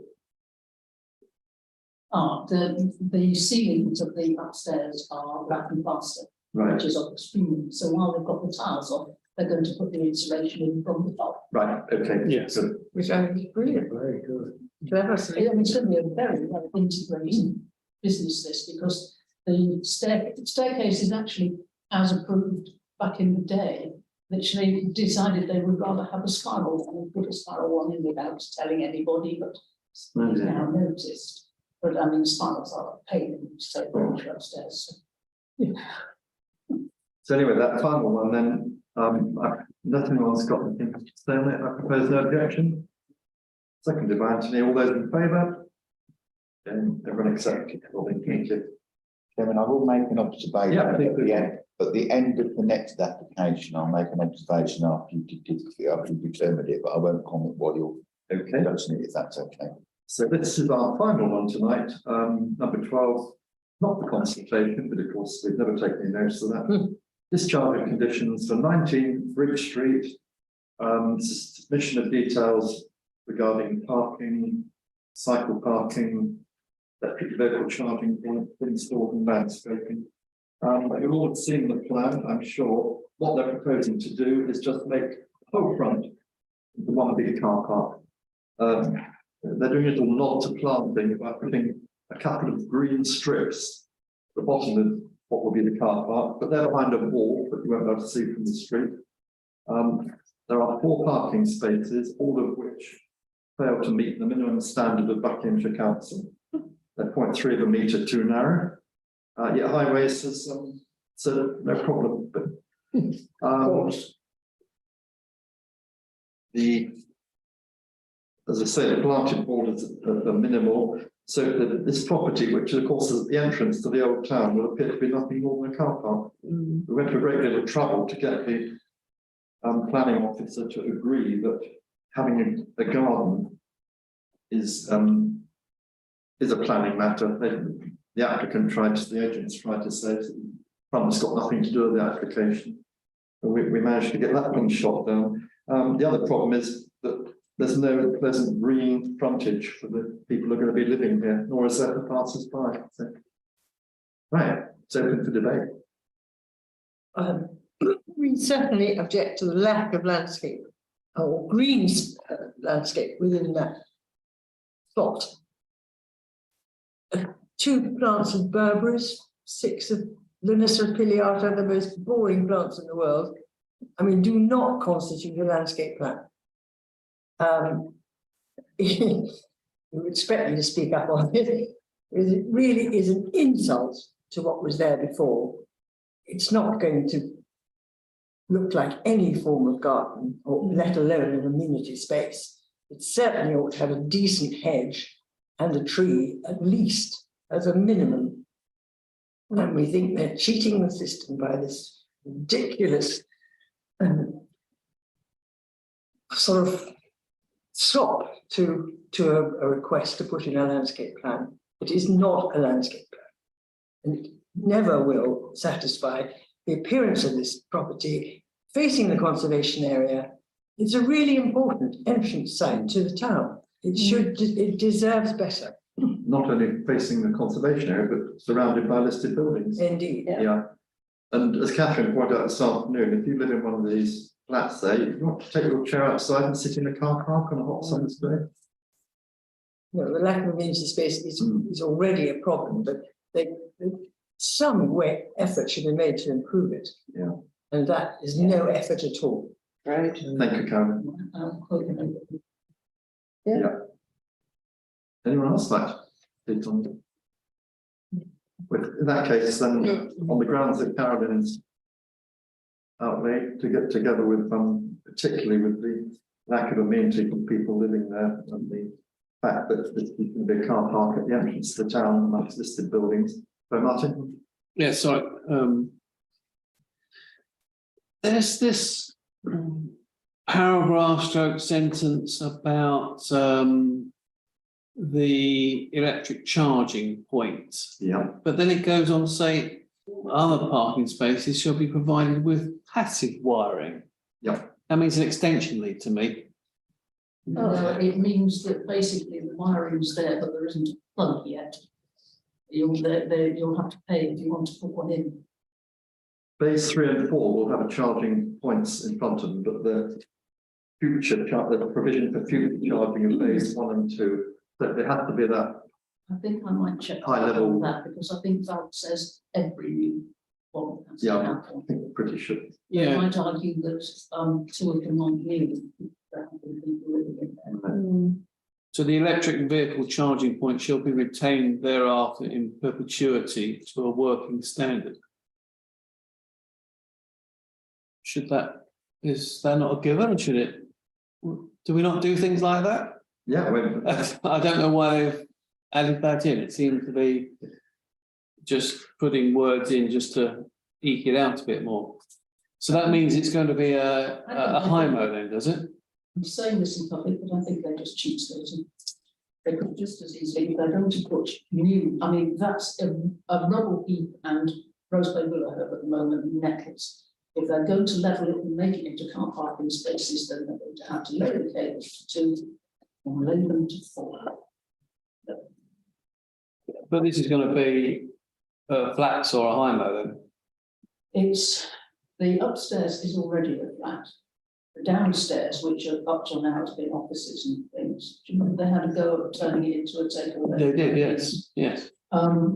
The ceilings of the upstairs are black and plaster, Right, which is of extreme. So while they've got the tiles on, they're going to put the insulation in from the top. right, okay. Yes. Good. Which I think is brilliant. Very good. Clever. I mean, it's going to be a very well integrated business this, because the staircase is actually as approved back in the day. Literally decided they would rather have a spiral and put a spiral one in without telling anybody, but it's now noticed. But I mean, spirals are a pain in the state upstairs. So anyway, that final one then, nothing else got anything to say on it. I propose no objection. Seconded by Anthony. All those in favour? And everyone except Robin. Thank you. Chairman, I will make an observation Yeah, at the end of the next application. I'll make an observation after you determined it, but I won't comment while you're Okay. discussing it, if that's okay. So this is our final one tonight, number 12, not the consultation, but of course, we've never taken any notice of that. Discharge of conditions for 19 Bridge Street, submission of details regarding parking, cycle parking, electric vehicle charging point installed and landscaping. You've all seen the plan, I'm sure. What they're proposing to do is just make the whole front into one big car park. They're doing a little nod to planting by putting a couple of green strips at the bottom of what will be the car park, but they're behind a wall that you won't be able to see from the street. There are 4 parking spaces, all of which fail to meet the minimum standard of Buckinghamshire Council. They're 0.3 of a metre too narrow. Yet highways has so no problem. But as I say, the planted borders are minimal. So this property, which of course is at the entrance to the old town, will appear to be nothing more than a car park. We went to a great deal of trouble to get the planning officer to agree that having a garden is a planning matter. The applicant the agents tried to say that the front's got nothing to do with the application. But we managed to get that one shot down. The other problem is that there's no pleasant green frontage for the people who are going to be living here, nor is there for passers-by. So, right, it's open for debate. We certainly object to the lack of landscape or green landscape within that plot. 2 plants of berberis, 6 of Lunessa pileata, the most boring plants in the world. I mean, do not constitute a landscape plan. You would expect me to speak up on it. It really is an insult to what was there before. It's not going to look like any form of garden, or let alone an amenity space. It certainly ought to have a decent hedge and a tree, at least as a minimum. And we think they're cheating the system by this ridiculous sort of stop to a request to put in a landscape plan. It is not a landscape plan, and it never will satisfy the appearance of this property facing the conservation area. It's a really important entrance site to the town. It deserves better. Not only facing the conservation area, but surrounded by listed buildings. Indeed. Yeah. And as Catherine pointed out this afternoon, if you live in one of these flats there, you want to take your chair outside and sit in a car park on a hot summer's day. No, the lack of amenity space is already a problem, but some effort should be made to improve it. Yeah. And that is no effort at all. Right. Thank you, Karen. Yeah. Anyone else like to speak on? In that case, then on the grounds that Carolyn's outlaid to get together with particularly with the lack of amenity for people living there and the fact that there's going to be a car park at the entrance to the town amongst listed buildings. So Martin? Yeah, sorry. There's this paragraph stroke sentence about the electric charging point. Yeah. But then it goes on to say other parking spaces shall be provided with passive wiring. Yeah. That means an extension lead to me. It means that basically the wiring's there, but there isn't a plug yet. You'll have to pay if you want to put one in. Phase 3 and 4 will have a charging points in front of them, but the provision for future charging of phase 1 and 2, that there has to be that. I think I might check high level on that, because I think that says every new one has to have one. I think we're pretty sure. I might argue that 2 of them aren't new. There have been people living in there. So the electric vehicle charging point shall be retained thereafter in perpetuity to a working standard. Is that not a given? Should it? Do we not do things like that? Yeah, I don't know why they've added that in. It seems to be just putting words in just to eke it out a bit more. So that means it's going to be a HIMO then, does it? I'm saying this in public, but I think they're just cheapskates. They could just as easily, if they're going to put new, I mean, that's a rubble heap and Rosebay Willow Herb at the moment, nettles. If they're going to level it and make it into car parking spaces, then they're going to have to lower the cables to 2 and lay them to 4. But this is going to be flats or a HIMO then? It's, the upstairs is already a flat. The downstairs, which are up till now has been offices and things. Do you remember they had a go at turning it into a takeaway? They did, yes, yes.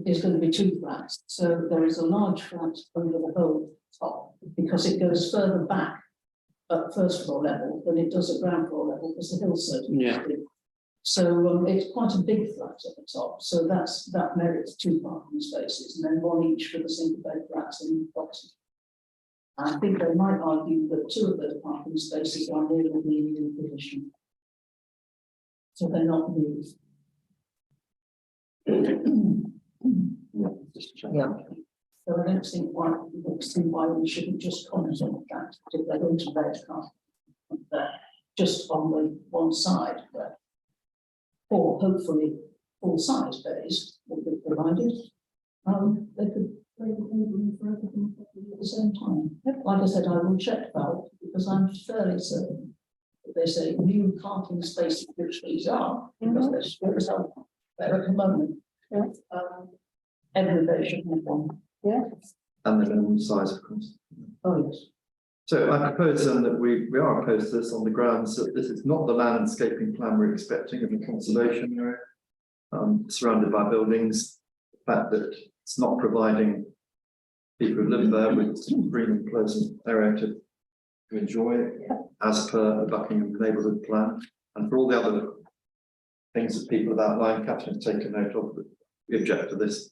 Is going to be 2 flats. So there is a large flat over the whole top because it goes further back at first floor level than it does at ground floor level, because the hill's so Yeah. big. So it's quite a big flat at the top, so that merits 2 parking spaces, and then 1 each for the single bed flats in the bottom. I think they might argue that 2 of those parking spaces are near the new position. So they're not moved. Yeah. So I don't see why we shouldn't just comment on that, if they're going to let there, just on the one side there. Or hopefully full-size bays will be provided. They could move for everything at the same time. Like I said, I will check that because I'm fairly certain that they say new parking spaces, which these are, because they're stores out there at the moment. Yeah. Every bay should have one. Yeah. And the minimum size, of course. Oh, yes. So I propose then that we are opposed to this on the grounds that this is not the landscaping plan we're expecting in the conservation area. Surrounded by buildings, the fact that it's not providing people who live there with some green and pleasant area to enjoy as per the Buckingham neighbourhood plan, and for all the other things that people have outlined, Catherine's taken note of, but we object to this.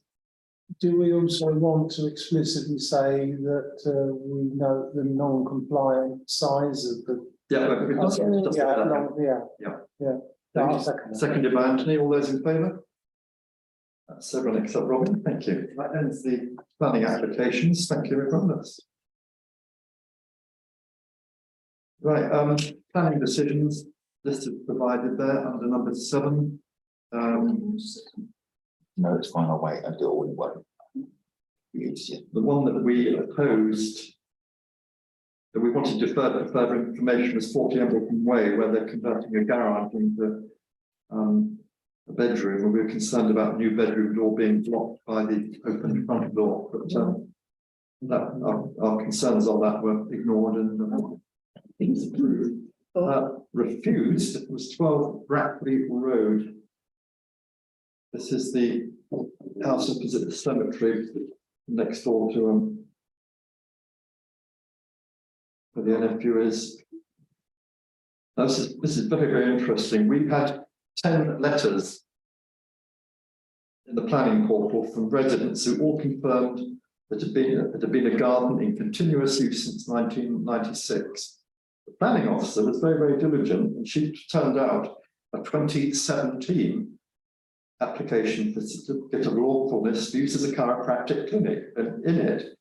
Do we also want to explicitly say that we note the non-compliant size of the? Yeah, we just Yeah. Seconded by Anthony, all those in favour? That's everyone except Robin, thank you. That ends the planning applications, thank you everyone. Right, planning decisions, list is provided there under number 7. No, it's fine, I'll wait, I'll do it all in one. Easier. The one that we opposed, that we wanted to further information was 40 Embleton Way, where they're converting a garage into a bedroom, and we were concerned about the new bedroom door being blocked by the open front door. But our concerns on that were ignored and approved. Refused was 12 Brackley Road. This is the house opposite the cemetery, next door to where the NFU is. This is very, very interesting. We've had 10 letters in the planning portal from residents who all confirmed that it had been a garden in continuous use since 1996. The planning officer was very, very diligent, and she turned out a 2017 application for certificate of lawfulness for use as a chiropractic clinic, and in it,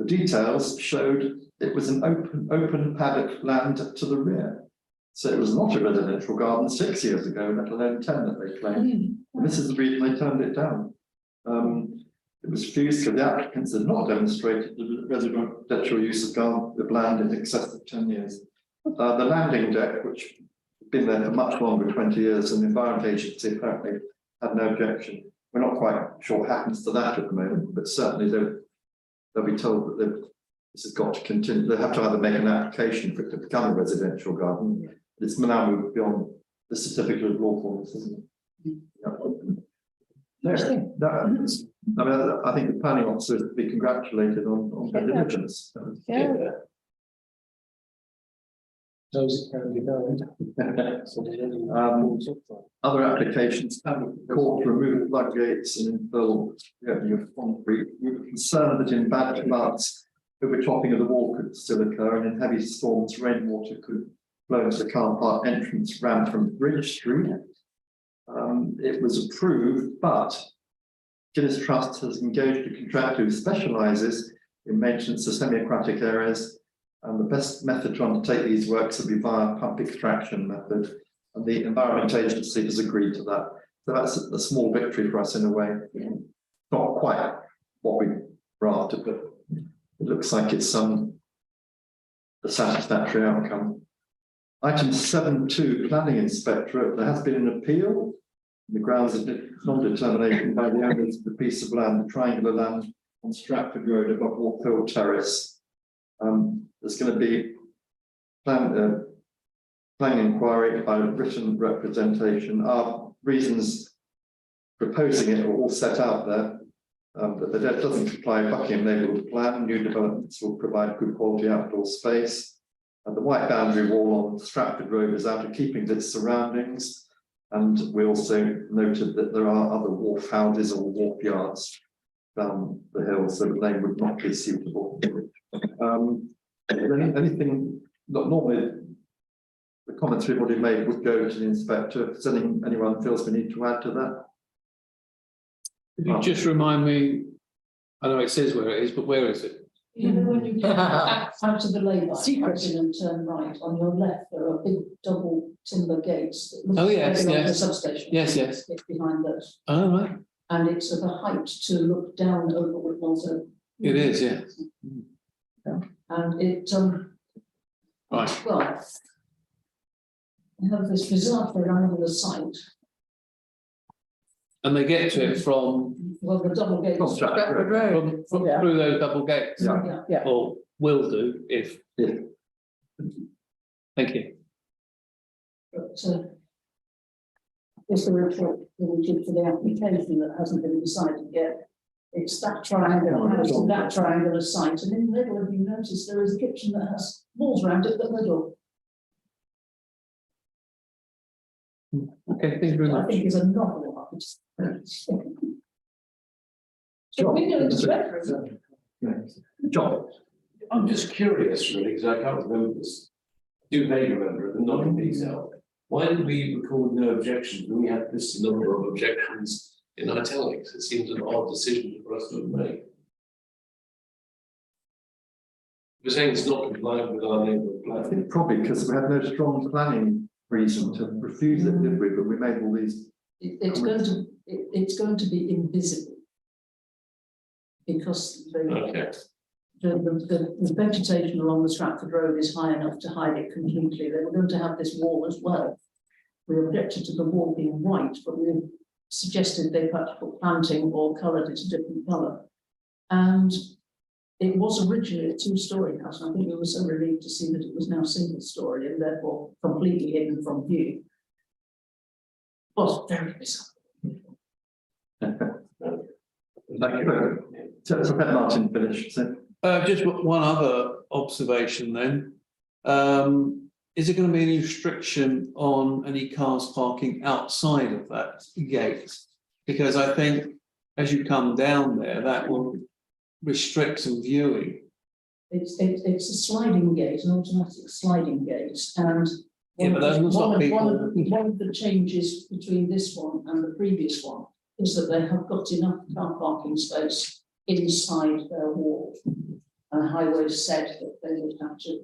the details showed it was an open paddock land to the rear. So it was not a residential garden 6 years ago, let alone 10 that they claimed. And this is the reason they turned it down. It was refused because the applicants had not demonstrated the residential use of land in excess of 10 years. The landing deck, which had been there for much longer, 20 years, and the Environment Agency apparently had no objection. We're not quite sure what happens to that at the moment, but certainly they'll be told that this has got to continue. They have to either make an application for it to become a residential garden. It's now moved beyond the certificate of lawfulness, isn't it? I mean, I think the planning officer is to be congratulated on their diligence. Yeah. Those can be done. Other applications, court to remove floodgates and infill your concrete. We were concerned that in bad floods, overtopping of the wall could still occur, and in heavy storms, rainwater could flow into the car park entrance ramp from Bridge Street. It was approved, but Guinness Trust has engaged a contractor who specialises in maintenance of semi-aquatic areas, and the best method to undertake these works would be via pump extraction method, and the Environment Agency has agreed to that. So that's a small victory for us in a way. Not quite what we were after, but it looks like it's a satisfactory outcome. Item 7.2, planning inspectorate. There has been an appeal. The grounds of non-determination by the owners of the piece of land, triangular land on Stratford Road above Warfield Terrace. There's going to be planning inquiry by written representation. Our reasons proposing it are all set out there, but the debt doesn't comply with Buckingham neighbourhood plan. New developments will provide good quality outdoor space. And the white boundary wall on Stratford Road is out of keeping with its surroundings. And we also noted that there are other wharf houses or wharf yards down the hill, so that they would not be suitable. Anything, not normally, the comments we've already made would go to the inspector. If anyone feels we need to add to that. Could you just remind me, I know it says where it is, but where is it? You know, when you get out of the lay-by, Secret. and turn right, on your left, there are big double timber gates. That look Oh, yes, like yes. the substation. Yes, yes. It's behind those, Oh, right. and it's of a height to look down over Whitmalls. It is, yeah. And it, Right. well, we have this bizarre around the site. And they get to it from, Well, the double gates. From Stratford Road. Yeah. through those double gates. Yeah. Yeah, Or will do if. Yeah. Thank you. but, it's the report that we did for the application that hasn't been decided yet. It's that triangular house and that triangular site, and in the middle, if you notice, there is a kitchen that has walls around it at the middle. Okay, thank you very I much. think is a novel one. So we do it better. John. I'm just curious, really, because I can't remember this. Do vaguely remember it, but not in detail. Why did we record no objections when we had this number of objections in italics? It seems an odd decision for us to have made. We're saying it's not compliant with our neighbourhood I plan. think probably because we had no strong planning reason to refuse it, did we? But we made all these. It's going to be invisible. Because Okay. the vegetation along the Stratford Road is high enough to hide it completely. They were going to have this wall as well. We objected to the wall being white, but we suggested they perhaps put planting or coloured it a different colour. And it was originally a two-storey house, and I think we were so relieved to see that it was now single-storey and therefore completely hidden from view. Was very bizarre. Thank you. So Pet Martin finished. So Just one other observation then. Is there going to be any restriction on any cars parking outside of that gate? Because I think as you come down there, that will restrict some viewing. It's a sliding gate, an automatic sliding gate, and Yeah, but that looks like people. one of the changes between this one and the previous one is that they have got enough car parking space inside their wall. And Highway said that they would have to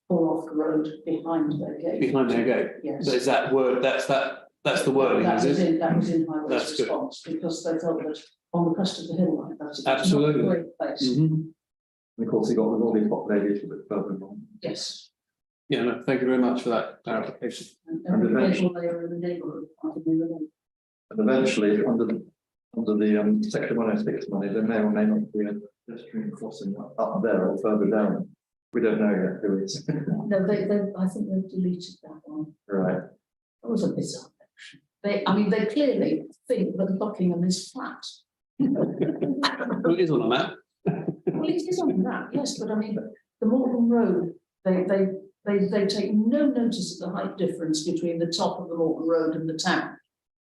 pull off the road behind their gate. Behind their gate. Yes. So is that word, that's the wording, That is was it? that was in Highway's That's good. response, because they felt that on the crest of the hill like that, it was not a Absolutely. great place. Mhm. and of course, he got the all these populated a little bit further along. Yes. Yeah, no, thank you very much for that clarification. And the people they are in the neighbourhood. I think we were- And eventually, under the section 106 money, there may or may not be a pedestrian crossing up there or further down. We don't know yet, do we? No, I think they've deleted that one. Right. That was a bizarre action. They clearly think that Buckingham is flat. Well, it is on a map. Well, it is on the map, yes, but I mean, the Morton Road, they take no notice of the height difference between the top of the Morton Road and the town.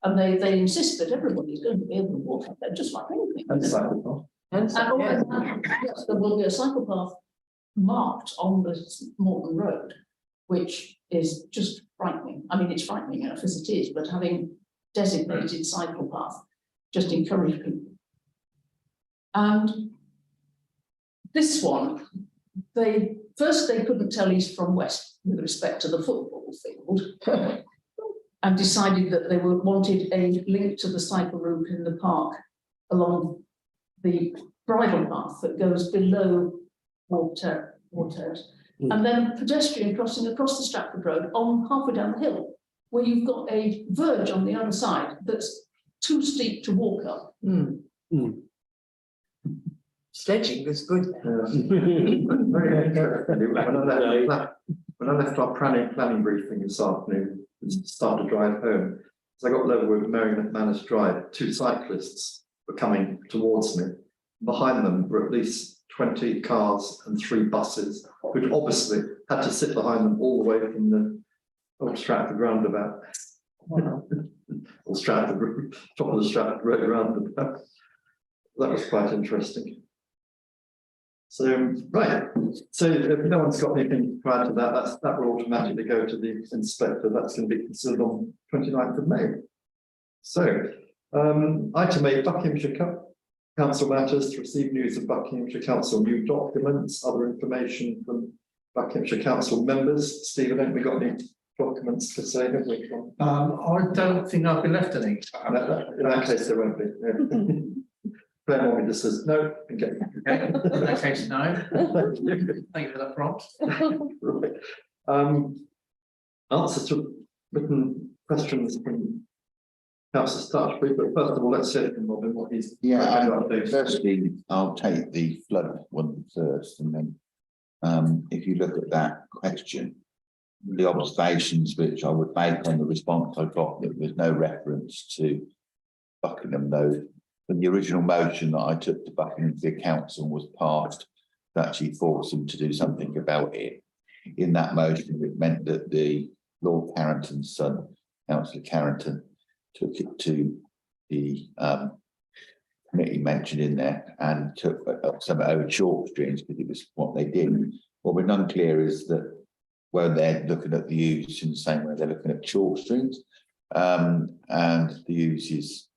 And they insist that everybody's going to be able to walk up there, just like anything. And cycle And yes, there will be a cycle path marked on the Morton Road, which is just frightening. I mean, it's frightening enough as it is, but having designated cycle path just encourage people. And this one, they couldn't tell east from west with respect to the football field. And decided that they wanted a link to the cycle route in the park along the bridle path that goes below Water. And then pedestrian crossing across the Stratford Road on halfway down the hill, where you've got a verge on the other side that's too steep to walk up. Sledging was good. Very interesting. When I left our planning briefing this afternoon, and started to drive home, as I got Leatherwood Merriman Manors Drive, two cyclists were coming towards me. Behind them were at least 20 cars and 3 buses, which obviously had to sit behind them all the way from the Old Stratford roundabout. Or Stratford, top of the Stratford Road roundabout. That was quite interesting. So, right, so if no one's got anything to add to that, that will automatically go to the inspector. That's going to be considered on 29th of May. So, item 8, Buckinghamshire Council Matters, to receive news of Buckinghamshire Council new documents, other information from Buckinghamshire Council members. Stephen, haven't we got any documents to say, have we? I don't think I've been left any. In that case, there won't be. Yeah. Claire Morgan just says no. Okay. In that case, no. Thank you for that prompt. Right. Answers to written questions from Councillor Starchbury, but first of all, let's hear from Robin what he's. Firstly, I'll take the flood one first, and then if you look at that question, the observations which I would make on the response I got, that there's no reference to Buckingham, though. But the original motion that I took to Buckinghamshire Council was passed to actually force them to do something about it. In that motion, it meant that the Lord Carrington's son, Councillor Carrington, took it to the committee mentioned in there and took some over short streams because it was what they did. What we're unclear is that whether they're looking at the use in the same way they're looking at short streams, and the use is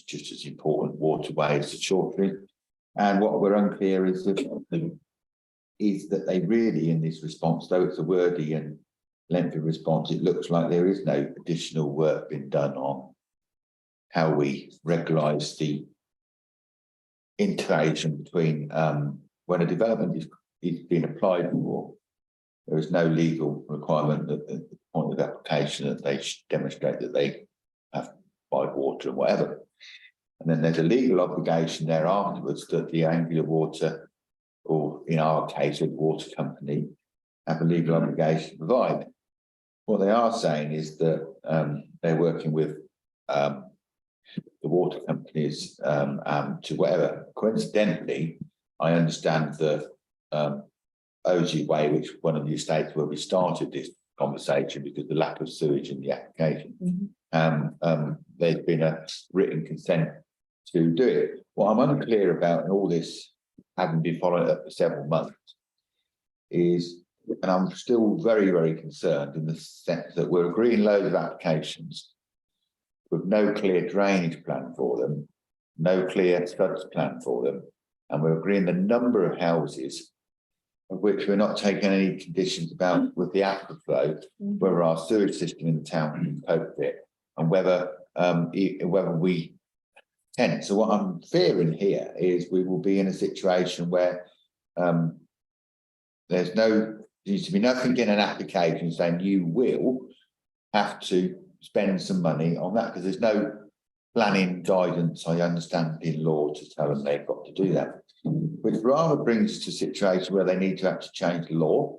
just as important waterway as the short stream. And what we're unclear is that they really, in this response, though it's a wordy and lengthy response, it looks like there is no additional work being done on how we regularise the integration between when a development is being applied for. There is no legal requirement at the point of application that they should demonstrate that they have supplied water and whatever. And then there's a legal obligation there afterwards that the Angular Water, or in our case, a water company, have a legal obligation to provide. What they are saying is that they're working with the water companies to whatever. Coincidentally, I understand that Ozy Way, which one of the estates where we started this conversation because of the lack of sewage in the application, there's been a written consent to do it. What I'm unclear about in all this, having been following up for several months, is, and I'm still very, very concerned in the sense that we're agreeing loads of applications with no clear drainage plan for them, no clear floods plan for them, and we're agreeing the number of houses of which we're not taking any conditions about with the aquaflow, whether our sewage system in the town can cope with it, and whether we can. So what I'm fearing here is we will be in a situation where there needs to be nothing in an application saying you will have to spend some money on that, because there's no planning guidance, I understand, in law to tell them they've got to do that, which rather brings us to a situation where they need to actually change the law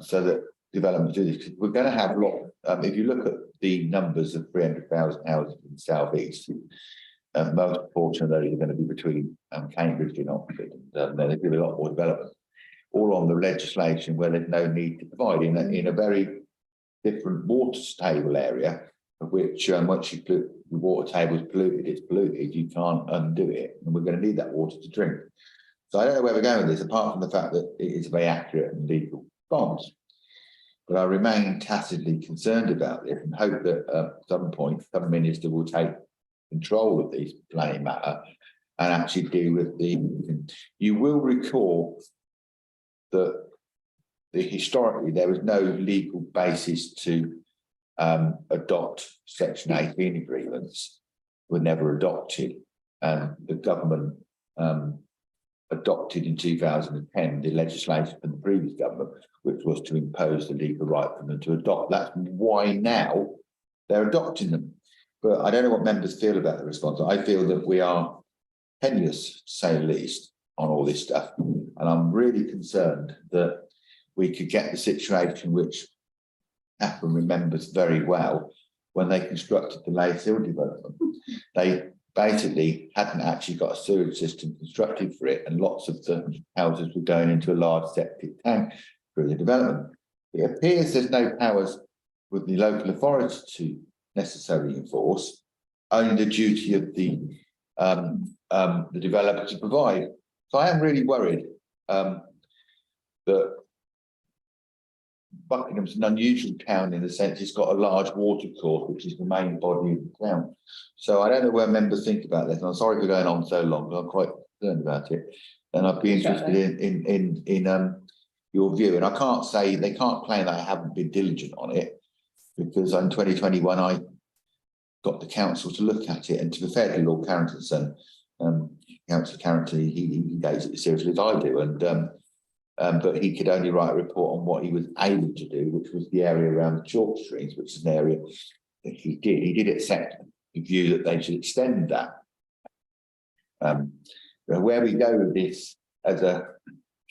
so that development do this. We're going to have a lot. If you look at the numbers of 300,000 houses in the southeast, most portion of those are going to be between Cambridge and Oxford, and there's going to be a lot more development, all on the legislation where there's no need to provide in a very different water table area, of which once the water table is polluted, it's polluted, you can't undo it, and we're going to need that water to drink. So I don't know where we're going with this, apart from the fact that it is a very accurate and legal response. But I remain tacitly concerned about this and hope that at some point some minister will take control of these planning matter and actually deal with the. You will recall that historically there was no legal basis to adopt Section 18 agreements, were never adopted, and the government adopted in 2010 the legislation from the previous government, which was to impose the legal right for them to adopt. That's why now they're adopting them. But I don't know what members feel about the response. I feel that we are tenuous, to say the least, on all this stuff, and I'm really concerned that we could get the situation which Appin remembers very well when they constructed the Lace Hill development. They basically hadn't actually got a sewage system constructed for it, and lots of the houses were going into a large septic tank through the development. It appears there's no powers with the local authority to necessarily enforce, only the duty of the developer to provide. So I am really worried that Buckingham's an unusual town in the sense it's got a large water course, which is the main body of the town. So I don't know where members think about this, and I'm sorry for going on so long, but I'm quite concerned about it. And I'd be interested in your view. And I can't say, they can't claim that I haven't been diligent on it, because in 2021 I got the council to look at it, and to be fair to Lord Carrington's son, Councillor Carrington, he takes it as seriously as I do, and but he could only write a report on what he was able to do, which was the area around the chalk streams, which is an area that he did. He did accept the view that they should extend that. Where we go with this as a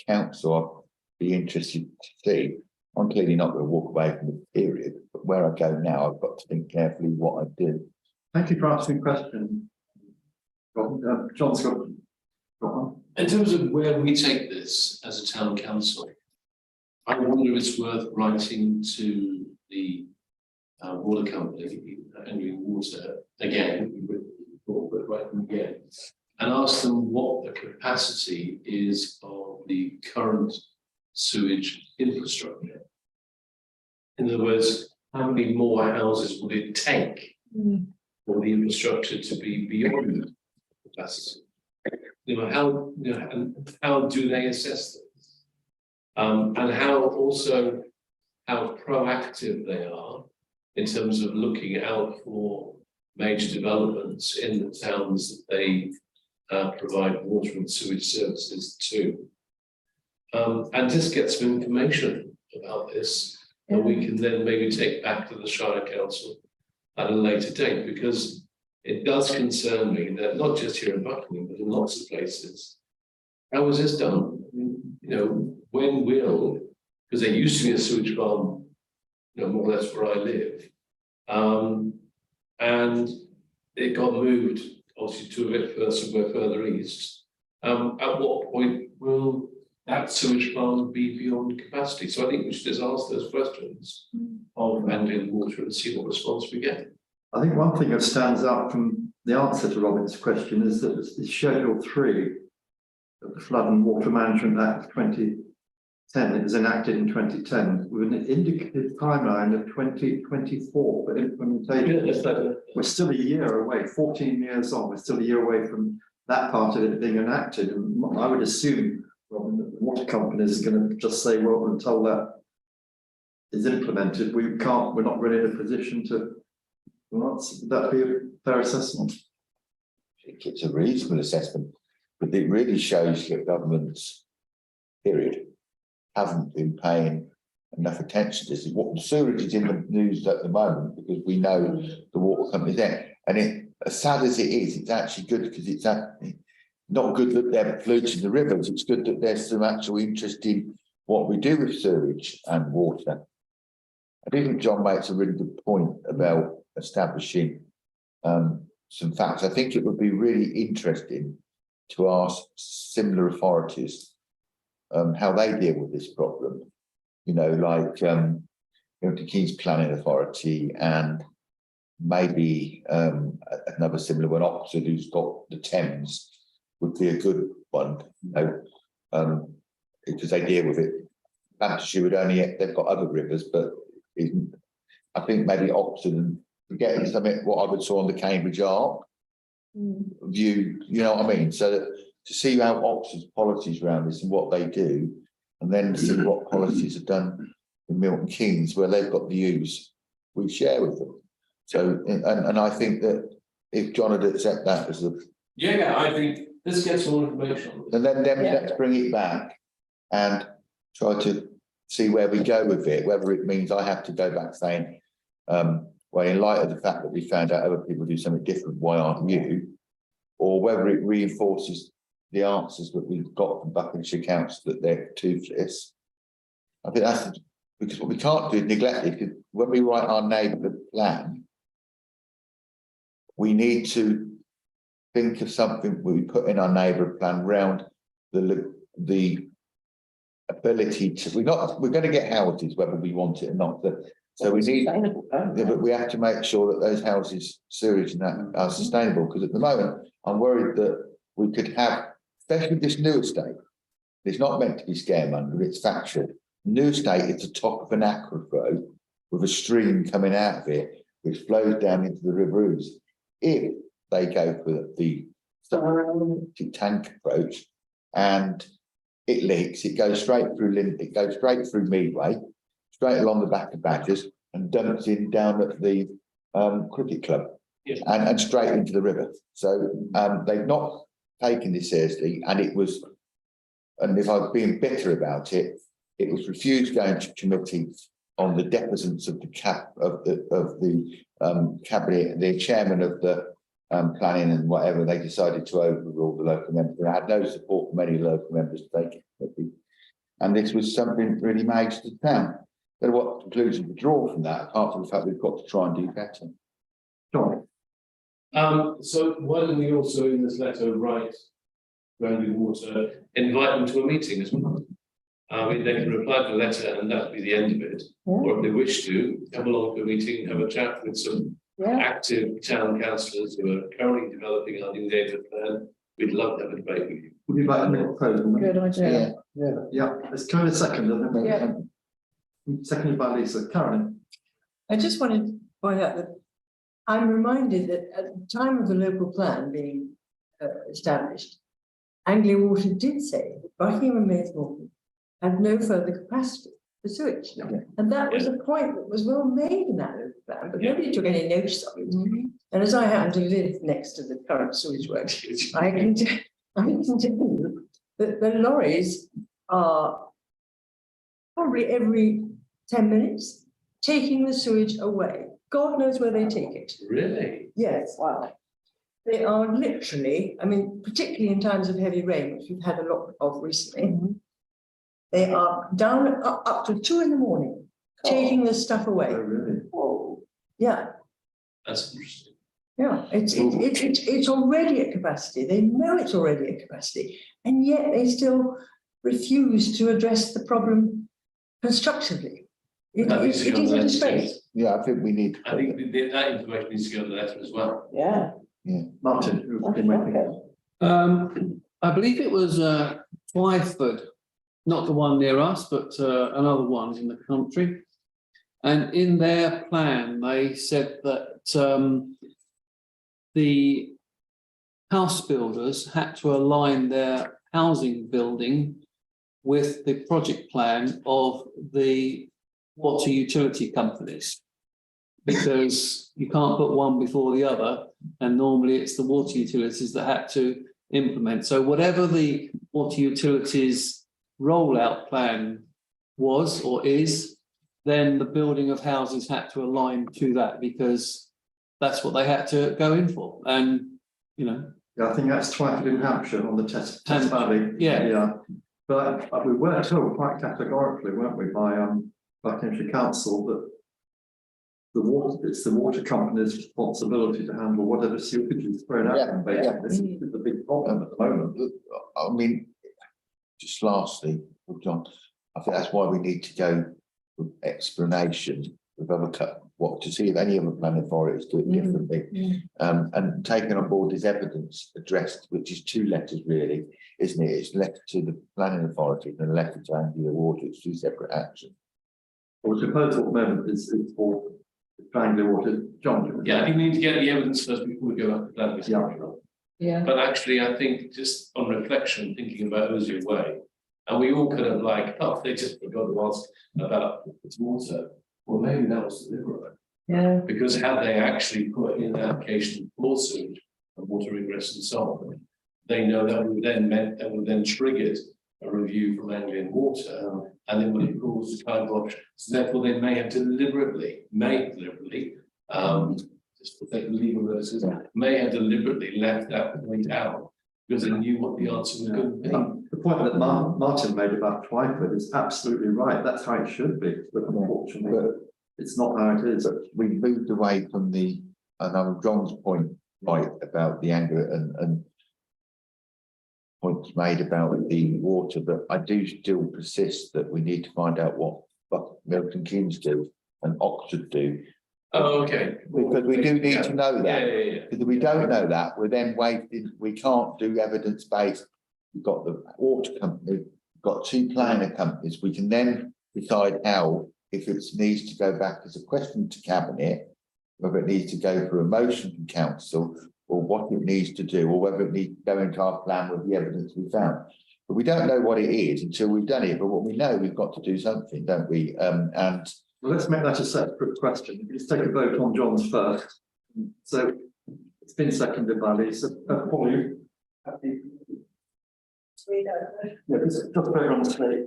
council, I'll be interested to see. I'm clearly not going to walk away from the period, but where I go now, I've got to think carefully what I do. Thank you for asking the question. John's got one. In terms of where we take this as a town council, I wonder if it's worth writing to the water company, Henry Water, again, but write them again, and ask them what the capacity is of the current sewage infrastructure. In other words, how many more houses would it take for the infrastructure to be beyond capacity? And how do they assess this? And how proactive they are in terms of looking out for major developments in the towns that they provide water and sewage services to. And just get some information about this, and we can then maybe take back to the Shire Council at a later date, because it does concern me that not just here in Buckingham, but in lots of places, how was this done? I mean, when will, because there used to be a sewage farm, more or less where I live, and it got moved obviously to a bit somewhere further east. At what point will that sewage plant be beyond capacity? So I think we should just ask those questions of Anglian Water and see what response we get. I think one thing that stands out from the answer to Robin's question is that it's Schedule 3 of the Flood and Water Management Act of 2010. It was enacted in 2010 with an indicative timeline of 2024 for implementation. We're still a year away, 14 years on, we're still a year away from that part of it being enacted. And I would assume, Robin, that the water company is going to just say, well, until that is implemented, we're not really in a position to. Would that be a fair assessment? I think it's a reasonable assessment, but it really shows that governments, period, haven't been paying enough attention to this. What the sewerage is in the news at the moment, because we know the water company's there, and as sad as it is, it's actually good, because it's not good that they're polluting the rivers. It's good that there's some actual interest in what we do with sewage and water. I think John makes a really good point about establishing some facts. I think it would be really interesting to ask similar authorities how they deal with this problem. Like the King's Planning Authority, and maybe another similar one, Oxford, who's got the Thames, would be a good one. Because they deal with it. Hampshire would they've got other rivers, but I think maybe Oxford, and forgetting something what I would saw on the Cambridge Arc view, you know what I mean? So that, to see how Oxford's policies around this and what they do, and then see what policies are done in Milton Keynes, where they've got views we share with them. So, and I think that if John would accept that as a I think let's get some more information. And then let's bring it back and try to see where we go with it, whether it means I have to go back saying, well, in light of the fact that we found out other people do something different, why aren't you? Or whether it reinforces the answers that we've got from Buckinghamshire Council that they're toothless. I think that's because what we can't do is neglect it, because when we write our neighbourhood plan, we need to think of something we put in our neighbourhood plan round the ability to, we're going to get houses whether we want it or not. So we need, but we have to make sure that those houses, sewage and that are sustainable, because at the moment, I'm worried that we could have, especially this new estate, it's not meant to be scaremonger, it's factual. New estate, it's the top of an aquifer with a stream coming out of it, which flows down into the River Ouse. If they go for the tank approach and it leaks, it goes straight through it goes straight through Meadway, straight along the back of Badgers and dumps in down at the cricket club and straight into the river. So they've not taken this seriously, and it was, and if I was being bitter about it, it was refused going to committee on the deposits of the cabinet, the chairman of the planning and whatever. They decided to overrule the local members. They had no support from any local members to take it. And this was something really major to the town. So what conclusion we draw from that, apart from the fact we've got to try and do better? John. So why don't we also in this letter write Randy Water, invite them to a meeting as well? They can reply to the letter and that'll be the end of it. Or if they wish to, come along to a meeting, have a chat with some active town councillors who are currently developing our new neighbourhood plan. We'd love to have a debate with you. Would you like to make a proposal? Good idea. Yeah, it's kind of second, isn't it? Yeah. Seconded by Lisa. Karen. I just wanted to point out that I'm reminded that at the time of the local plan being established, Anglia Water did say that Buckingham and Maidstone had no further capacity for sewage. Yeah. And that was a point that was well made in that local plan, but nobody took any notice of it. And as I happen to live next to the current sewage works, I can tell you that the lorries are probably every 10 minutes taking the sewage away. God knows where they take it. Really? Yes, wow. They are literally, I mean, particularly in times of heavy rain, which we've had a lot of recently, they are down up to 2 in the morning, taking the stuff away. Oh, really? Oh, yeah, That's interesting. yeah, it's already at capacity. They know it's already at capacity, and yet they still refuse to address the problem constructively. It is a disgrace. Yeah, I think we need. I think that information needs to go on the letter as well. Yeah. Martin, who's been waiting. I believe it was Twyford, not the one near us, but another one in the country. And in their plan, they said that the house builders had to align their housing building with the project plan of the water utility companies, because you can't put one before the other, and normally it's the water utilities that had to implement. So whatever the water utilities rollout plan was or is, then the building of houses had to align to that, because that's what they had to go in for. And, you know. Yeah, I think that's Twyford in Hampshire on the Test Valley. Yeah. But we were told quite categorically, weren't we, by Buckinghamshire Council that it's the water company's responsibility to handle whatever sewage is thrown out. This is the big problem at the moment. I mean, just lastly, John, I think that's why we need to go with explanation with other what to see if any other planning authorities do it differently. And taking on board this evidence addressed, which is 2 letters really, isn't it? It's a letter to the planning authority and a letter to Anglia Water. It's 2 separate actions. Well, the proposal at the moment is for Anglia Water. John? Yeah, I think we need to get the evidence first before we go up to planning. Yeah. But actually, I think just on reflection, thinking about Osier Way, and we all kind of like, oh, they just forgot to ask about its water. Well, maybe that was deliberate. Yeah. Because had they actually put in an application for sewage and water ingress and so on, they know that would then meant that would then triggered a review from Anglian Water, and then would have caused a kibosh. So therefore, they may have deliberately, just to take the legal notices, may have deliberately left that point out because they knew what the answer was going to be. The point that Martin made about Twyford is absolutely right. That's how it should be, but unfortunately, it's not how it is. We moved away from and on John's point, right about the anger and points made about the water, but I do still persist that we need to find out what Milton Keynes do and Oxford do. Oh, okay. Because we do need to know Yeah, that. yeah, yeah. Because if we don't know that, we're then wasted. We can't do evidence-based. We've got the water company, we've got two planning companies. We can then decide how, if it needs to go back as a question to cabinet, whether it needs to go for a motion from council, or what it needs to do, or whether it needs to go into our plan with the evidence we found. But we don't know what it is until we've done it. But what we know, we've got to do something, don't we? And Well, let's make that a separate question. Let's take a vote on John's first. So it's been seconded by Lisa. Paul, you happy? Yeah, just vote on the slate.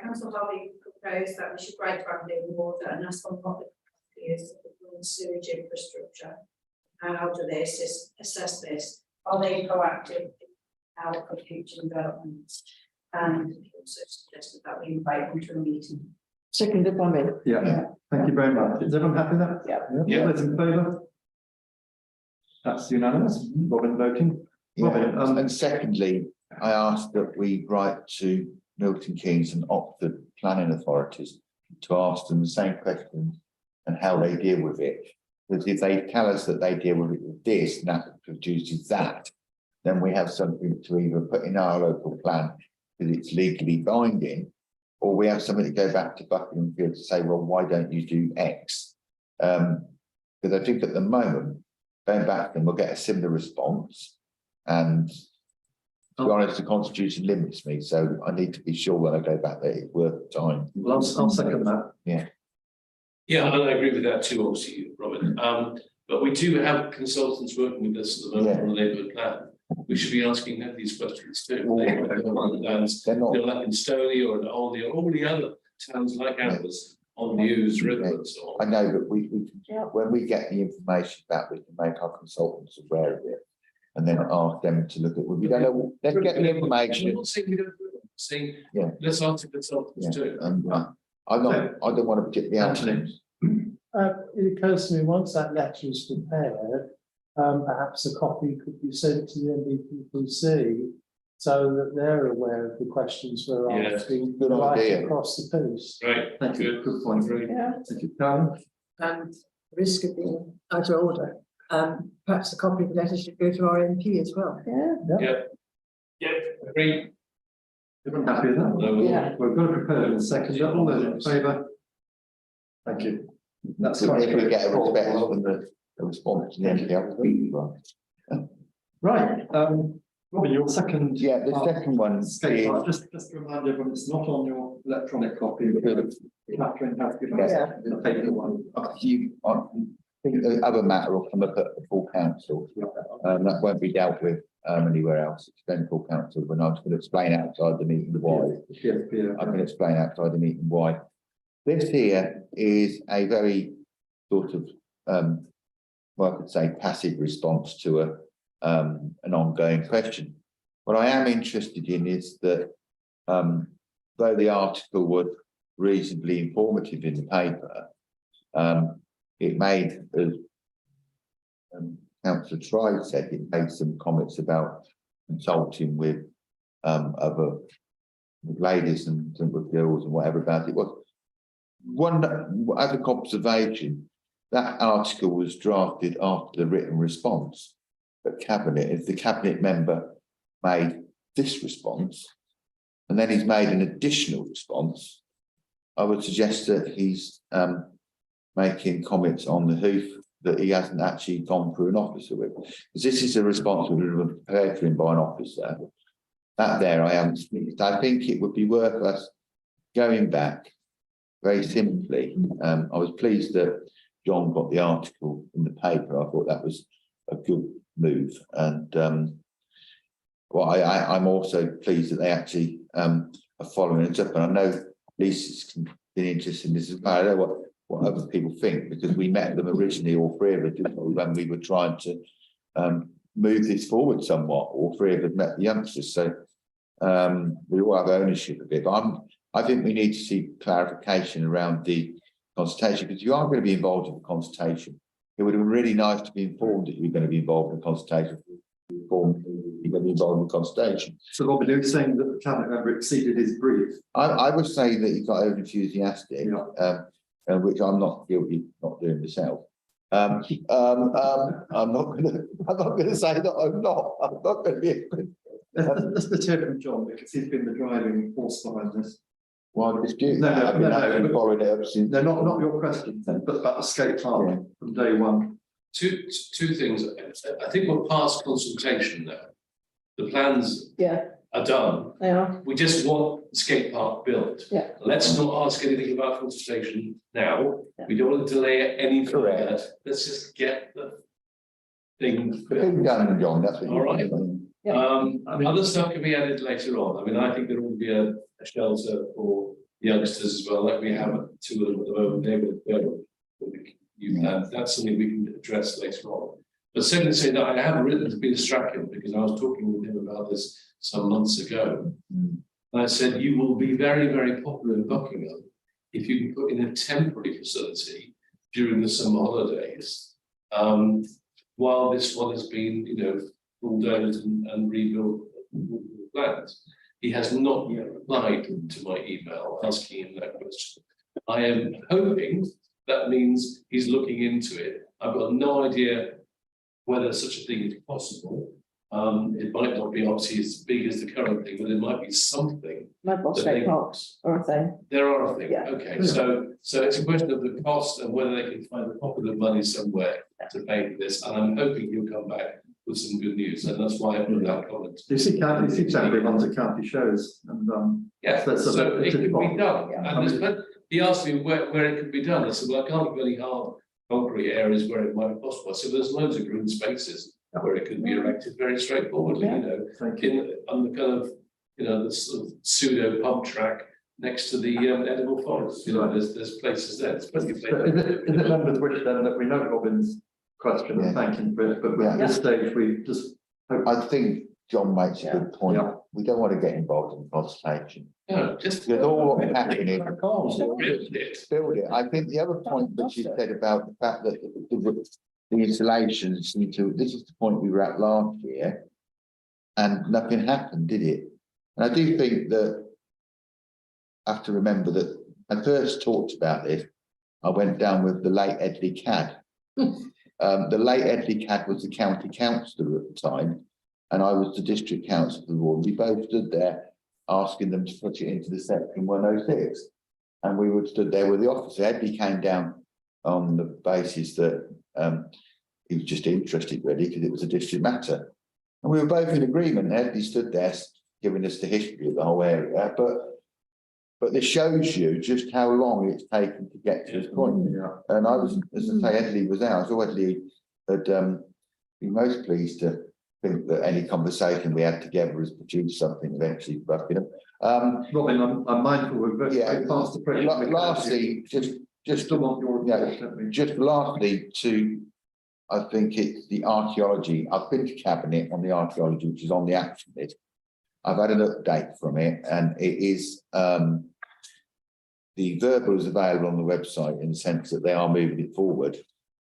Council Harvey proposed that we should grant funding water and ask for public use of sewage infrastructure. How do they assess this? Are they proactive out of future developments? And he also suggested that we invite them to a meeting. Seconded by me. Yeah, thank you very much. Is everyone happy with that? Yeah. All those in favour? That's unanimous. Robin voting. Robin, and secondly, I asked that we write to Milton Keynes and Oxford planning authorities to ask them the same questions and how they deal with it. Because if they tell us that they deal with it with this, and that produces that, then we have something to either put in our local plan because it's legally binding, or we have something to go back to Buckinghamshire to say, well, why don't you do X? Because I think at the moment, going back, then we'll get a similar response. And to be honest, the Constitution limits me, so I need to be sure when I go back that it's worth the time. well, I'll second that. Yeah, and I agree with that too, obviously, Robin. But we do have consultants working with us at the moment on the neighbourhood plan. We should be asking them these questions too. Plans, They're not. like in Stony or in Aldi or all the other towns like ours on the Ouse River and so on. I know, but we when we get the information back, we can make our consultants aware of it, and then ask them to look at. We don't know. Let's get the I'm information. not saying we don't do it, I'm saying, Yeah. let's ask the consultants too. And I don't want to particularly Anthony. It occurs to me, once that letter is prepared, perhaps a copy could be sent to the NBPPC so that they're aware of the questions we're Yeah, asking good right idea. across the piece. Right, Thank you. Good point. Yeah. Thank you, Karen. And risk of being out of order. Perhaps a copy of the letter should go to our MP as well. yeah, agree. Everyone happy with that? No, Yeah. We've got to prepare in a second. All those in favour? Thank you. That's quite If we get a response to the MP, I would be right. right. Robin, your second. Yeah, the second one Escape is. part, just to remind everyone, it's not on your electronic copy, but Catherine has given us Yeah. the paper one. I think the other matter will come up at the full council. That won't be dealt with anywhere else. It's then full council. When I was going to explain outside the meeting why, I can explain outside the meeting why. This here is a very sort of, well, I could say passive response to an ongoing question. What I am interested in is that, though the article was reasonably informative in the paper, it made, as Councillor Tribe said, it made some comments about consulting with other ladies and with girls and whatever about it was. One as a observation, that article was drafted after the written response. But cabinet, if the cabinet member made this response, and then he's made an additional response, I would suggest that he's making comments on the hoof that he hasn't actually gone through an officer with. Because this is a response that was prepared for him by an officer. That there I am. I think it would be worth us going back very simply. I was pleased that John got the article in the paper. I thought that was a good move. And well, I'm also pleased that they actually are following it up. And I know Lisa's been interested in this as well. I don't know what other people think, because we met them originally, all three of us, when we were trying to move this forward somewhat. All three of us met the youngsters. So we all have ownership of it. But I think we need to see clarification around the consultation, because you are going to be involved in the consultation. it would have been really nice to be informed that you're going to be involved in consultation. Informed you're going to be involved in consultation. So Robin, you were saying that the cabinet member exceeded his brief. I would say that he got over enthusiastic, which I'm not guilty of not doing myself. I'm not going to say that I'm not. I'm not going to be. That's the tip from John, because he's been the driving force behind this. Well, dispute. No, I've been following it up since. No, not your question, but about the skate park from day one. Two things. I think we're past consultation now. The plans Yeah, are done. they are. We just want the skate park built. Yeah. Let's not ask anything about consultation now. Yeah. We don't want to delay it any further. Correct. Let's just get the thing It's been built. done, John, that's what All right. Yeah. Other stuff can be added later on. I mean, I think there will be a shelter for youngsters as well, like we have two of them at the moment. They will, that's something we can address later on. But secondly, say that I have written to Peter Strachan because I was talking with him about this some months ago. And I said, you will be very, very popular in Buckingham if you can put in a temporary facility during the summer holidays, while this one has been, bulldozed and rebuilt plans. He has not yet replied to my email asking him that question. I am hoping that means he's looking into it. I've got no idea whether such a thing is possible. It might not be obviously as big as the current thing, but it might be something. Mobile skate parks or a thing. There are a thing. Yeah. Okay, so it's a question of the cost and whether they can find the popular money somewhere to pay for this. And I'm hoping he'll come back with some good news, and that's why I put that comment. You see, Saturday runs at county shows, and Yeah, so it could be done. Yeah. And he asked me where it could be done. I said, well, I can't really hard concrete areas where it might be possible. So there's loads of green spaces where it could be erected very straightforwardly, thank you. on the kind of, the sort of pseudo pub track next to the edible forest. There's places there. There's plenty of Is places. it members' wish then that we know Robin's question and thank him for it, but at this stage we just hope. I think John makes a good point. Yeah. We don't want to get involved in consultation. No, just Because all what's happening, build it. build it. I think the other point that you said about the fact that the installations need to, this is the point we were at last year, and nothing happened, did it? And I do think that I have to remember that I first talked about this. I went down with the late Edley Cadd. The late Edley Cadd was the county councillor at the time, and I was the district councillor of the ward. We both stood there asking them to put it into the section 106. And we would stood there with the officer. Edley came down on the basis that he was just interested really because it was a district matter. And we were both in agreement. Edley stood there giving us the history of the whole area. But this shows you just how long it's taken to get to this point. And I was, as I say, Edley was out. So Edley had been most pleased to think that any conversation we had together has produced something eventually for Buckingham. Robin, I'm mindful we're very past the pressure. Lastly, just Still want your report, don't we? just lastly to, I think it's the archaeology. I've been to Cabinet on the archaeology, which is on the action list. I've had an update from it, and it is the verbal is available on the website in the sense that they are moving it forward,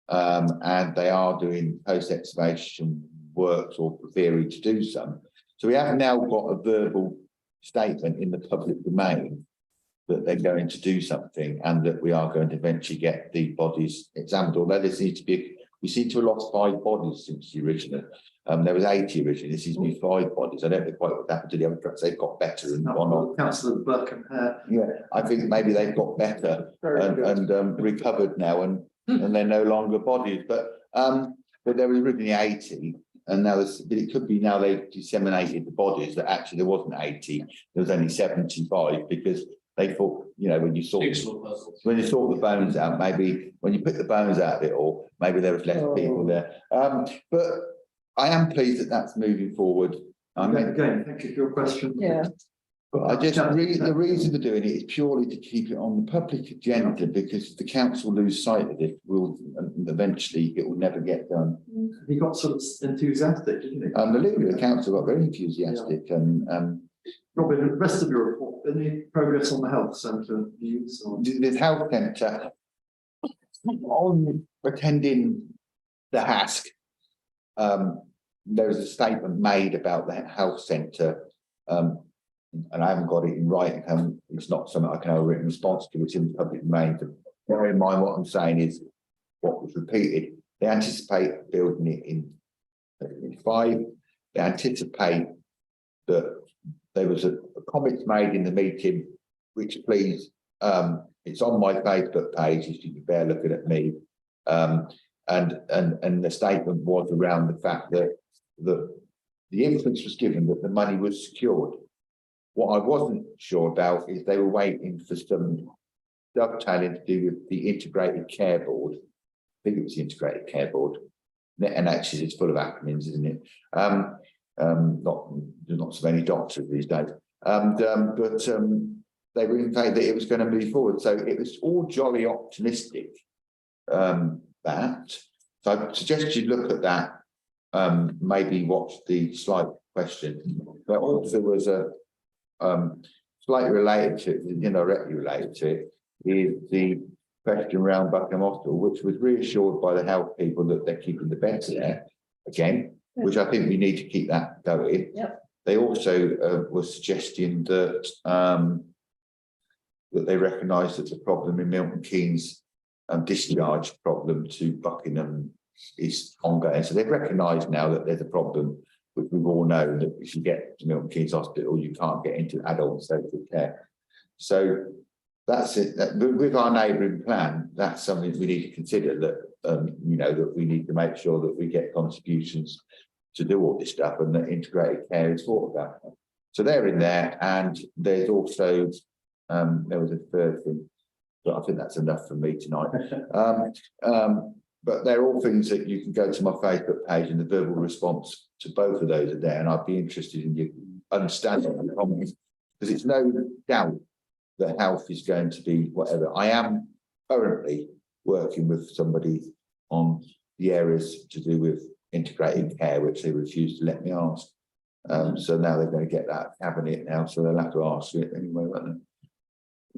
and they are doing post-excavation works or theory to do some. So we have now got a verbal statement in the public domain that they're going to do something and that we are going to eventually get the bodies examined, although there seems to be, we seem to have lost 5 bodies since the original. There was 80 originally, this seems to be 5 bodies. I don't know quite what happened to the other trucks, they've got better and gone on. Councillor Buckingham. Yeah, I think maybe they've got better and recovered now and they're no longer bodies, but there was originally 80. And now it could be now they've disseminated the bodies that actually there wasn't 80, there was only 75 because they thought, when you saw the bones out, maybe when you put the bones out of it all, maybe there was less people there. But I am pleased that that's moving forward. Again, thank you for your question. Yeah. But I just the reason for doing it is purely to keep it on the public agenda because if the council lose sight of it, eventually it will never get done. He got sort of enthusiastic, didn't he? The leader of the council got very enthusiastic and Robin, the rest of your report, any progress on the health centre views or? the health centre on attending the HASC, there was a statement made about the health centre, and I haven't got it in writing. It's not something I can have a written response to. It's in the public domain. To bear in mind, what I'm saying is what was repeated. They anticipate building it in 2025. They anticipate that there was a comment made in the meeting, which please, it's on my Facebook page, if you can bear looking at me. And the statement was around the fact that the inference was given that the money was secured. What I wasn't sure about is they were waiting for some dovetailing to do with the integrated care board. I think it was the integrated care board, and actually it's full of acronyms, isn't it? Not so many doctors these days. But they were in fact that it was going to move forward. So it was all jolly optimistic. That. So I suggest you look at that, maybe watch the slide question. But also was a slightly related to it, indirectly related to it, is the question around Buckingham Hospital, which was reassured by the health people that they're keeping the beds there again, which I think we need to keep that going. Yep. They also were suggesting that that they recognise that the problem in Milton Keynes discharge problem to Buckingham is ongoing. So they've recognised now that there's a problem, which we've all known that if you get to Milton Keynes Hospital, you can't get into adult social care. So that's it. With our neighbouring plan, that's something we need to consider, that that we need to make sure that we get contributions to do all this stuff, and that integrated care is thought about. So they're in there, and there's also there was a third thing. But I think that's enough for me tonight. But they're all things that you can go to my Facebook page, and the verbal response to both of those are there. And I'd be interested in you understanding the comments, because it's no doubt that health is going to be whatever. I am currently working with somebody on the areas to do with integrated care, which they refused to let me ask. So now they're going to get that cabinet now, so they'll have to ask it anyway, won't they?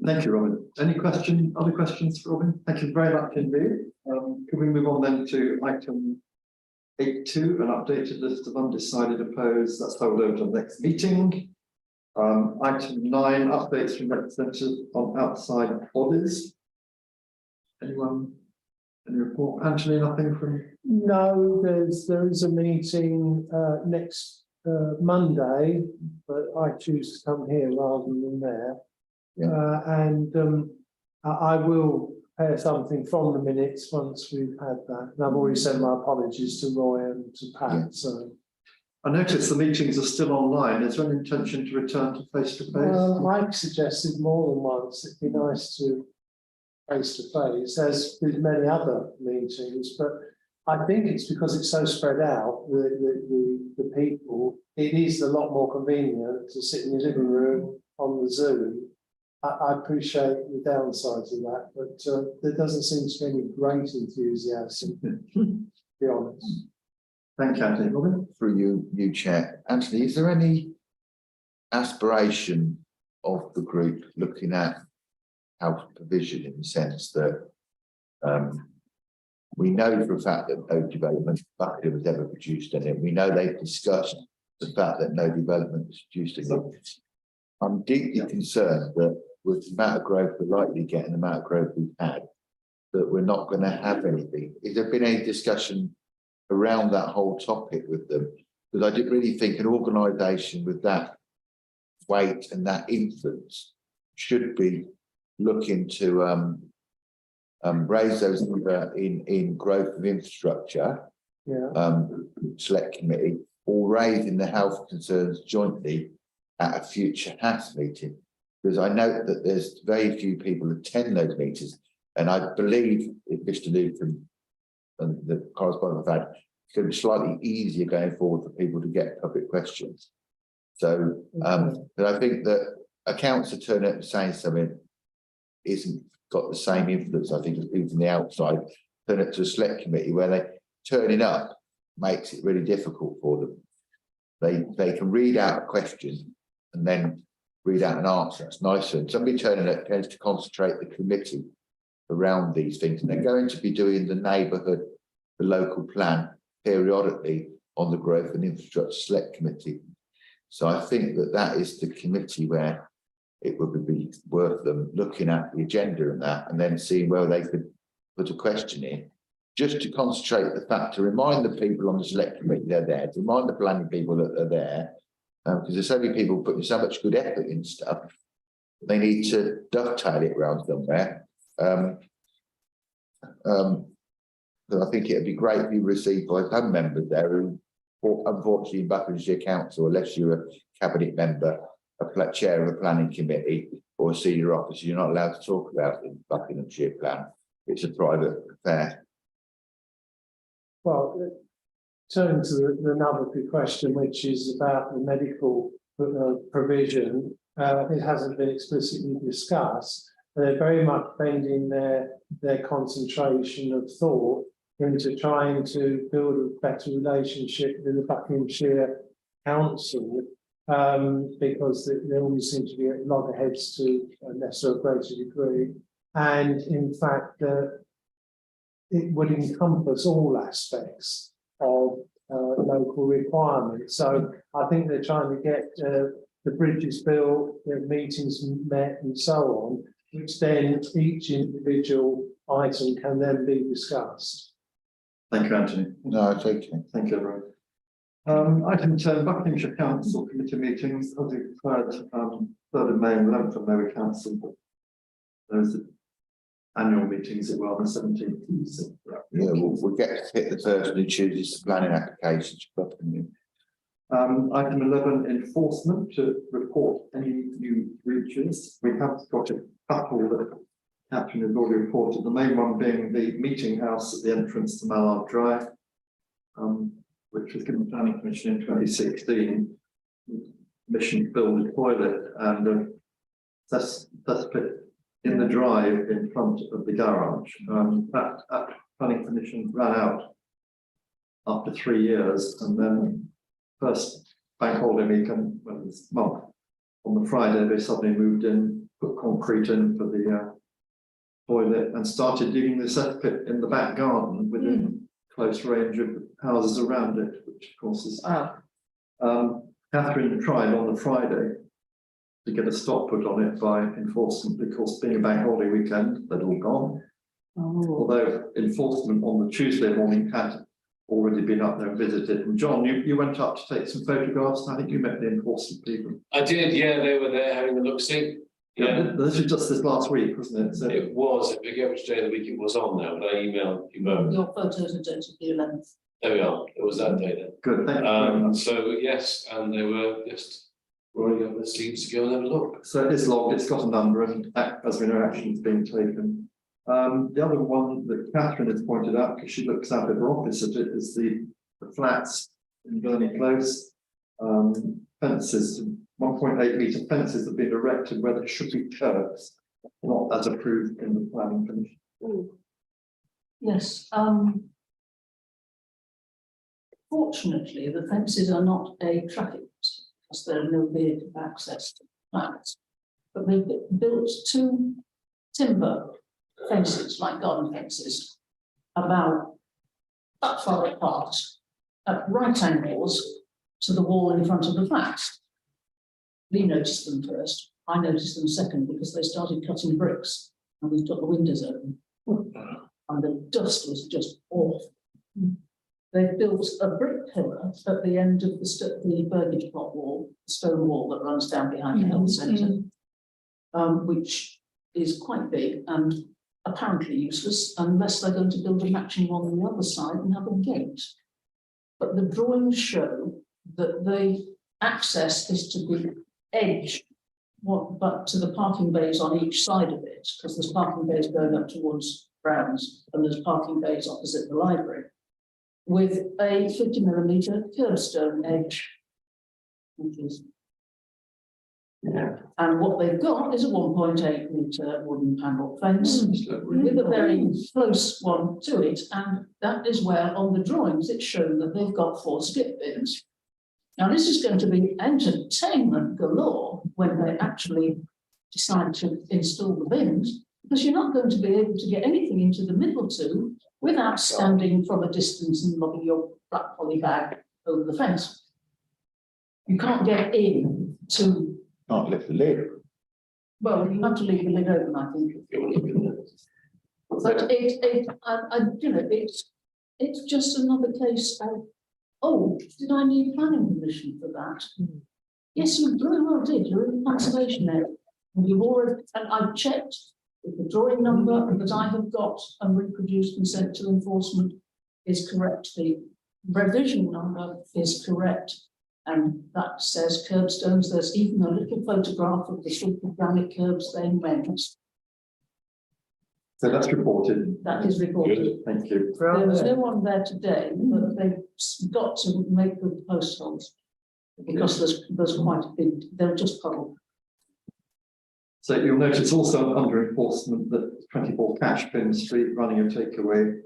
Thank you, Robin. Other questions for Robin? Thank you very much indeed. Can we move on then to item 8.2, an updated list of undecided opposed, that's held over to the next meeting. Item 9, updates from representatives on outside bodies. Anyone? Any report? Anthony, nothing from? No, there is a meeting next Monday, but I choose to come here rather than there. I will prepare something from the minutes once we've had that. And I've already sent my apologies to Roy and to Pat. Yeah. So I notice the meetings are still online. Is there an intention to return to face to face? Mike suggested more than once. It'd be nice to face to face, as with many other meetings, but I think it's because it's so spread out. The people, it is a lot more convenient to sit in your living room on the Zoom. I appreciate the downsides of that, but there doesn't seem to be any great enthusiasm, to be honest. Thank you, Anthony. Robin? Through you, Chair. Anthony, is there any aspiration of the group looking at health provision, in the sense that we know for a fact that no development Buckingham has ever produced any? We know they've discussed the fact that no development has produced any. I'm deeply concerned that with the amount of growth we're likely to get and the amount of growth we've had, that we're not going to have anything. Has there been any discussion around that whole topic with them? Because I didn't really think an organisation with that weight and that influence should be looking to raise those either in growth of infrastructure, select committee, or raising the health concerns jointly at a future HAS meeting. Because I note that there's very few people attend those meetings, and I believe if Mr. Newton and the correspondent have had, it's going to be slightly easier going forward for people to get public questions. So, but I think that a councillor turning up and saying something isn't got the same influence, I think, as people from the outside turn up to a select committee where they turning up makes it really difficult for them. They can read out a question and then read out an answer. It's nicer. And somebody turning up tends to concentrate the committee around these things, and they're going to be doing the neighbourhood the local plan periodically on the Growth and Infrastructure Select Committee. So I think that that is the committee where it would be worth them looking at the agenda and that, and then seeing where they could put a question in, just to concentrate the fact to remind the people on the select committee they're there, to remind the planning people that they're there, because there's so many people putting so much good effort in stuff. They need to dovetail it around somewhere. But I think it'd be great if you received by some members there who, unfortunately, in Buckinghamshire Council, unless you're a cabinet member, a chair of a planning committee or a senior officer, you're not allowed to talk about the Buckinghamshire plan. It's a private affair. Well, turning to another question, which is about the medical provision, it hasn't been explicitly discussed. They're very much bending their concentration of thought into trying to build a better relationship with the Buckinghamshire Council, because there always seem to be a lot of heads to a lesser or greater degree. And in fact, it would encompass all aspects of local requirements. So I think they're trying to get the bridges built, the meetings met and so on, which then each individual item can then be discussed. Thank you, Anthony. No, it's okay. Thank you, everyone. Item 10, Buckinghamshire Council Committee meetings, as we've heard, 3rd of May and 11th of May with Council. Those are annual meetings that were on the 17th. Yeah, we'll get to hit the person who chooses the planning applications. Item 11, enforcement, to report any new breaches. We have got a couple that Catherine has already reported, the main one being the meeting house at the entrance to Mallard Drive, which was given the Planning Commission in 2016. Mission to build a toilet and that's put in the drive in front of the garage. That Planning Commission ran out after 3 years, and then first bank holiday weekend, well, this month, on the Friday, they suddenly moved in, put concrete in for the toilet and started digging the cesspit in the back garden within close range of the houses around it, which of course is. Catherine tried on the Friday to get a stop put on it by enforcement, because being a bank holiday weekend, they'd all gone. Although enforcement on the Tuesday morning had already been up there and visited. And John, you went up to take some photographs. I think you met the enforcement people. I did, yeah, they were there having a look-see. Yeah, this was just this last week, wasn't it? So it was. I forget which day of the week it was on now, but I emailed you both. Your photos are dated the 11th. There we are. It was that day then. good, thank you very much. So yes, and they were just rolling up their sleeves to go and have a look. So it is logged, it's got a number, and as we know, action is being taken. The other one that Catherine has pointed out, because she looks out of her office at it, is the flats in Burnley Close. Fences, 1.8 metre fences have been erected where there should be curbs, not as approved in the planning commission. Yes, fortunately, the fences are not a traffic hazard, because there are no vehicle access to flats. But they've built 2 timber fences, like garden fences, about that far apart, at right angles to the wall in front of the flat. Lee noticed them first. I noticed them second, because they started cutting bricks and we've got the windows open. And the dust was just awful. They've built a brick pillar at the end of the Burgage plot wall, the stone wall that runs down behind the health centre, which is quite big and apparently useless unless they're going to build a matching one on the other side and have a gate. But the drawings show that the access is to be edged, but to the parking bays on each side of it, because there's parking bays going up towards Browns and there's parking bays opposite the library, with a 50mm curbstone edge, which is. Yeah. And what they've got is a 1.8 metre wooden panel fence with a very close one to it, and that is where on the drawings it's shown that they've got 4 skip bins. Now this is going to be entertainment galore when they actually decide to install the bins, because you're not going to be able to get anything into the middle 2 without standing from a distance and lobbing your black poly bag over the fence. You can't get in to, Can't lift the lid. well, you have to leave the lid open, I think. But you know, it's just another case of, oh, did I need planning permission for that? Yes, you very well did, you're in the conservation area. And you've already, and I've checked if the drawing number that I have got and reproduced and sent to enforcement is correct, the revision number is correct. And that says curbstones, there's even a little photograph of the sort of granite curbs they meant. So that's reported. That is reported. Thank you. There was no one there today, but they've got to make good post holes. Because there's quite a big, they're just puddled. So you'll notice also under enforcement that 24 Cashpin Street running a takeaway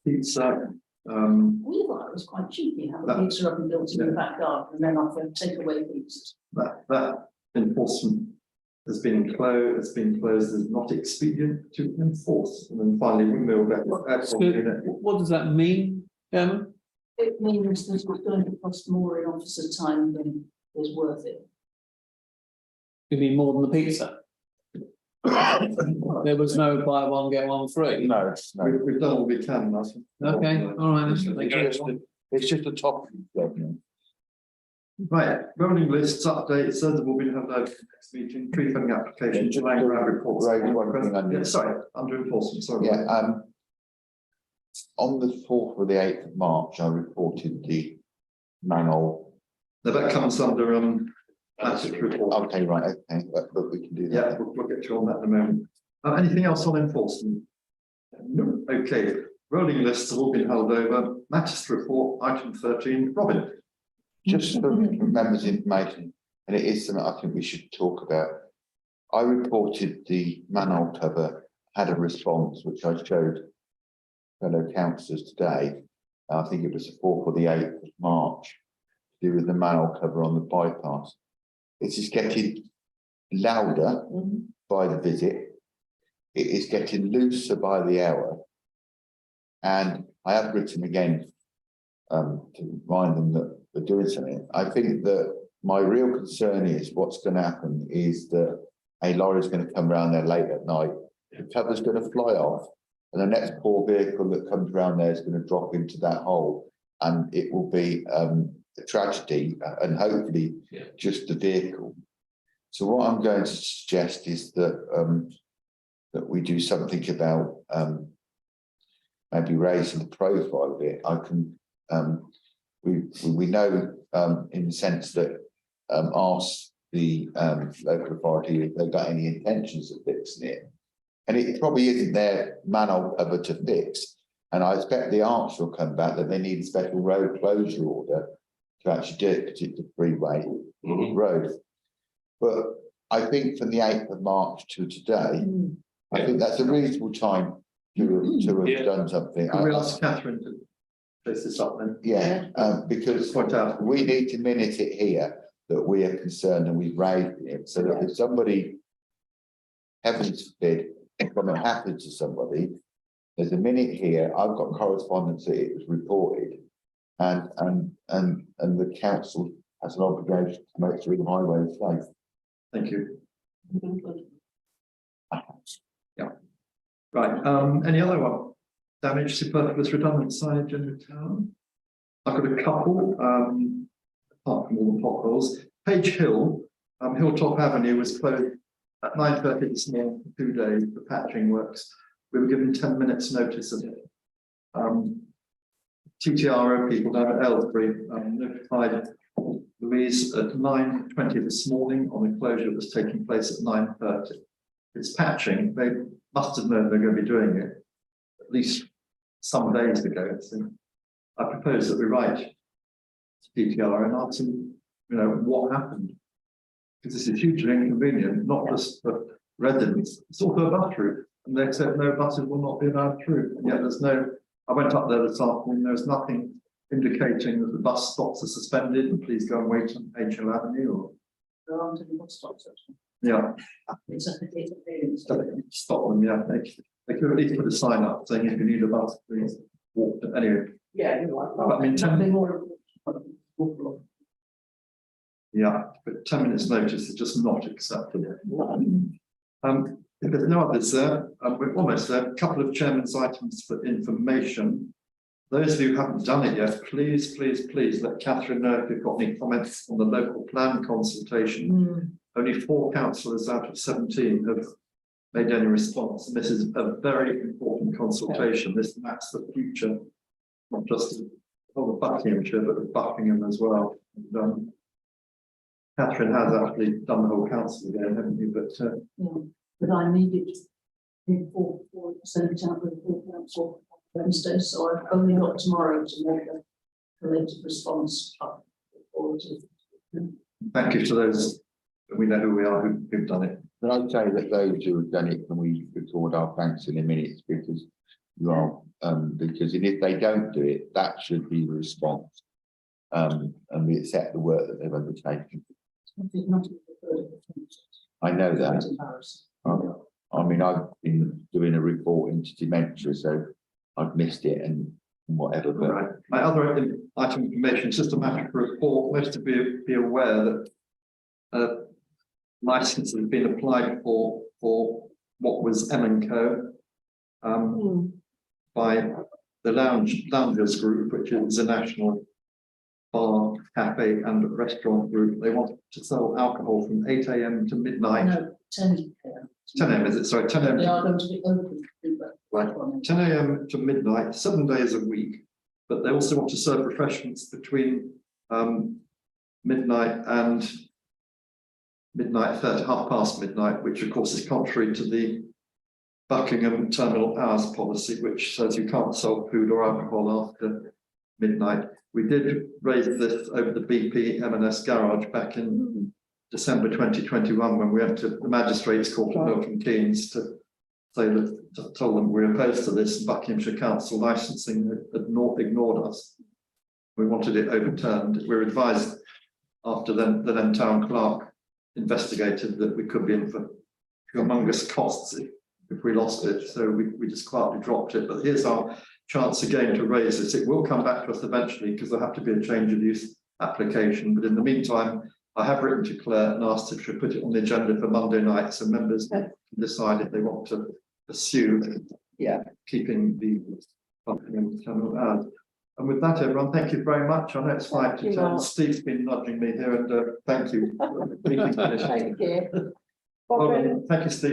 pizza. We thought it was quite cheeky, have a pizza up and built in the back garden and then offer takeaway pizzas. That enforcement has been closed, is not expedient to enforce. And then finally, windmill unit. What does that mean, Chairman? It means that it's going to cost more in officer time than is worth it. You mean more than the pizza? There was no buy one, get one free. No, We've done all we can, Martin. Okay, all right. Thank you. it's just a top. Right, rolling lists, updates, those have all been held over the next meeting, pre-funding application, July reports. Yeah, sorry, under enforcement, sorry. Yeah, on the 4th or the 8th of March, I reported the manhole. Now that comes under asset report. Okay, right, okay, but we can do that. Yeah, we'll get you on that in a moment. Anything else on enforcement? No. Okay, rolling lists have all been held over. Matters to report, item 13, Robin. Just for members' information, and it is something I think we should talk about. I reported the manhole cover had a response, which I showed fellow councillors today. I think it was the 4th or the 8th of March, to do with the manhole cover on the bypass. It is getting louder by the visit. It is getting looser by the hour. And I have written again to remind them that we're doing something. I think that my real concern is what's going to happen is that a lorry is going to come around there late at night. The cover's going to fly off, and the next poor vehicle that comes around there is going to drop into that hole, and it will be a tragedy, and hopefully just the vehicle. So what I'm going to suggest is that that we do something about maybe raising the profile of it. I can we know in the sense that ask the local authority if they've got any intentions of fixing it, and it probably isn't their manhole cover to fix. And I expect the answer will come back that they need a special road closure order to actually do it, because it's a freeway road. But I think from the 8th of March to today, I think that's a reasonable time to have done something. Can we ask Catherine to place this up then? Yeah, because Point out. we need to minute it here that we are concerned and we've raised it, so that if somebody, heavens forbid, if something happens to somebody, there's a minute here. I've got correspondence that it was reported, and the council has an obligation to make sure the highway is safe. Thank you. Yeah. Right. Any other one? Damage, superfluous, redundant signage in the town. I've got a couple. Apart from all the potholes, Page Hill, Hilltop Avenue was closed at 9:30 this morning for 2 days for patching works. We were given 10 minutes notice of it. TTRO people down at Aylesbury notified Louise at 9:20 this morning on a closure that was taking place at 9:30. It's patching. They must have known they're going to be doing it at least some days ago. So I propose that we write to TTRO and ask them, you know, what happened. Because this is hugely inconvenient, not just for residents, it's also a bus route. And they said no buses will not be allowed through. And yet there's no, I went up there this afternoon, there's nothing indicating that the bus stops are suspended and please go and wait on Page Hill Avenue or. There aren't any bus stops actually. Yeah. It's a Stop them, yeah, They could at least put a sign up saying if you need a bus, please walk. Anyway, Yeah, you're right. I mean, Nothing more. yeah, but 10 minutes notice is just not acceptable. If there's no others there, we're almost there. A couple of chairman's items for information. Those of you who haven't done it yet, please, please, please let Catherine know if you've got any comments on the local plan consultation. Only 4 councillors out of 17 have made any response, and this is a very important consultation. This maps the future, not just of Buckinghamshire, but of Buckingham as well. And, Catherine has actually done the whole council again, haven't you? But But I need it before send it out with the full council on Wednesday, so I've only got tomorrow to make a collective response. thank you to those, we know who we are who've done it. Can I say that those who have done it, can we record our thanks in a minute, because you are, because if they don't do it, that should be the response. And we accept the work that they've undertaken. I know that. I mean, I've been doing a report into dementia, so I've missed it and whatever. But Right. My other item of information is just a matter of report. Most of you be aware that license has been applied for what was M&Co by the Loungers Group, which is a national bar, cafe and restaurant group. They want to sell alcohol from 8 AM to midnight. No, 10 AM. 10 AM, is it? Sorry, 10 AM. They are going to be open. Right, 10 AM to midnight, 7 days a week, but they also want to serve refreshments between midnight and midnight 30, half past midnight, which of course is contrary to the Buckingham terminal hours policy, which says you can't sell food or alcohol after midnight. We did raise this over the BP M&S garage back in December 2021 when we went to the Magistrates Court of Milton Keynes to say that, told them we're opposed to this. Buckinghamshire Council licensing had ignored us. We wanted it overturned. We were advised after the then town clerk investigated that we could be in for humongous costs if we lost it. So we just quietly dropped it. But here's our chance again to raise this. It will come back to us eventually because there'll have to be a change of use application. But in the meantime, I have written to Claire and asked if she put it on the agenda for Monday night so members can decide if they want to pursue keeping the Buckingham terminal hours. And with that, everyone, thank you very much. I know it's 5 to 10. Steve's been nudging me here, and thank you. Thank you. Well done. Thank you, Steve.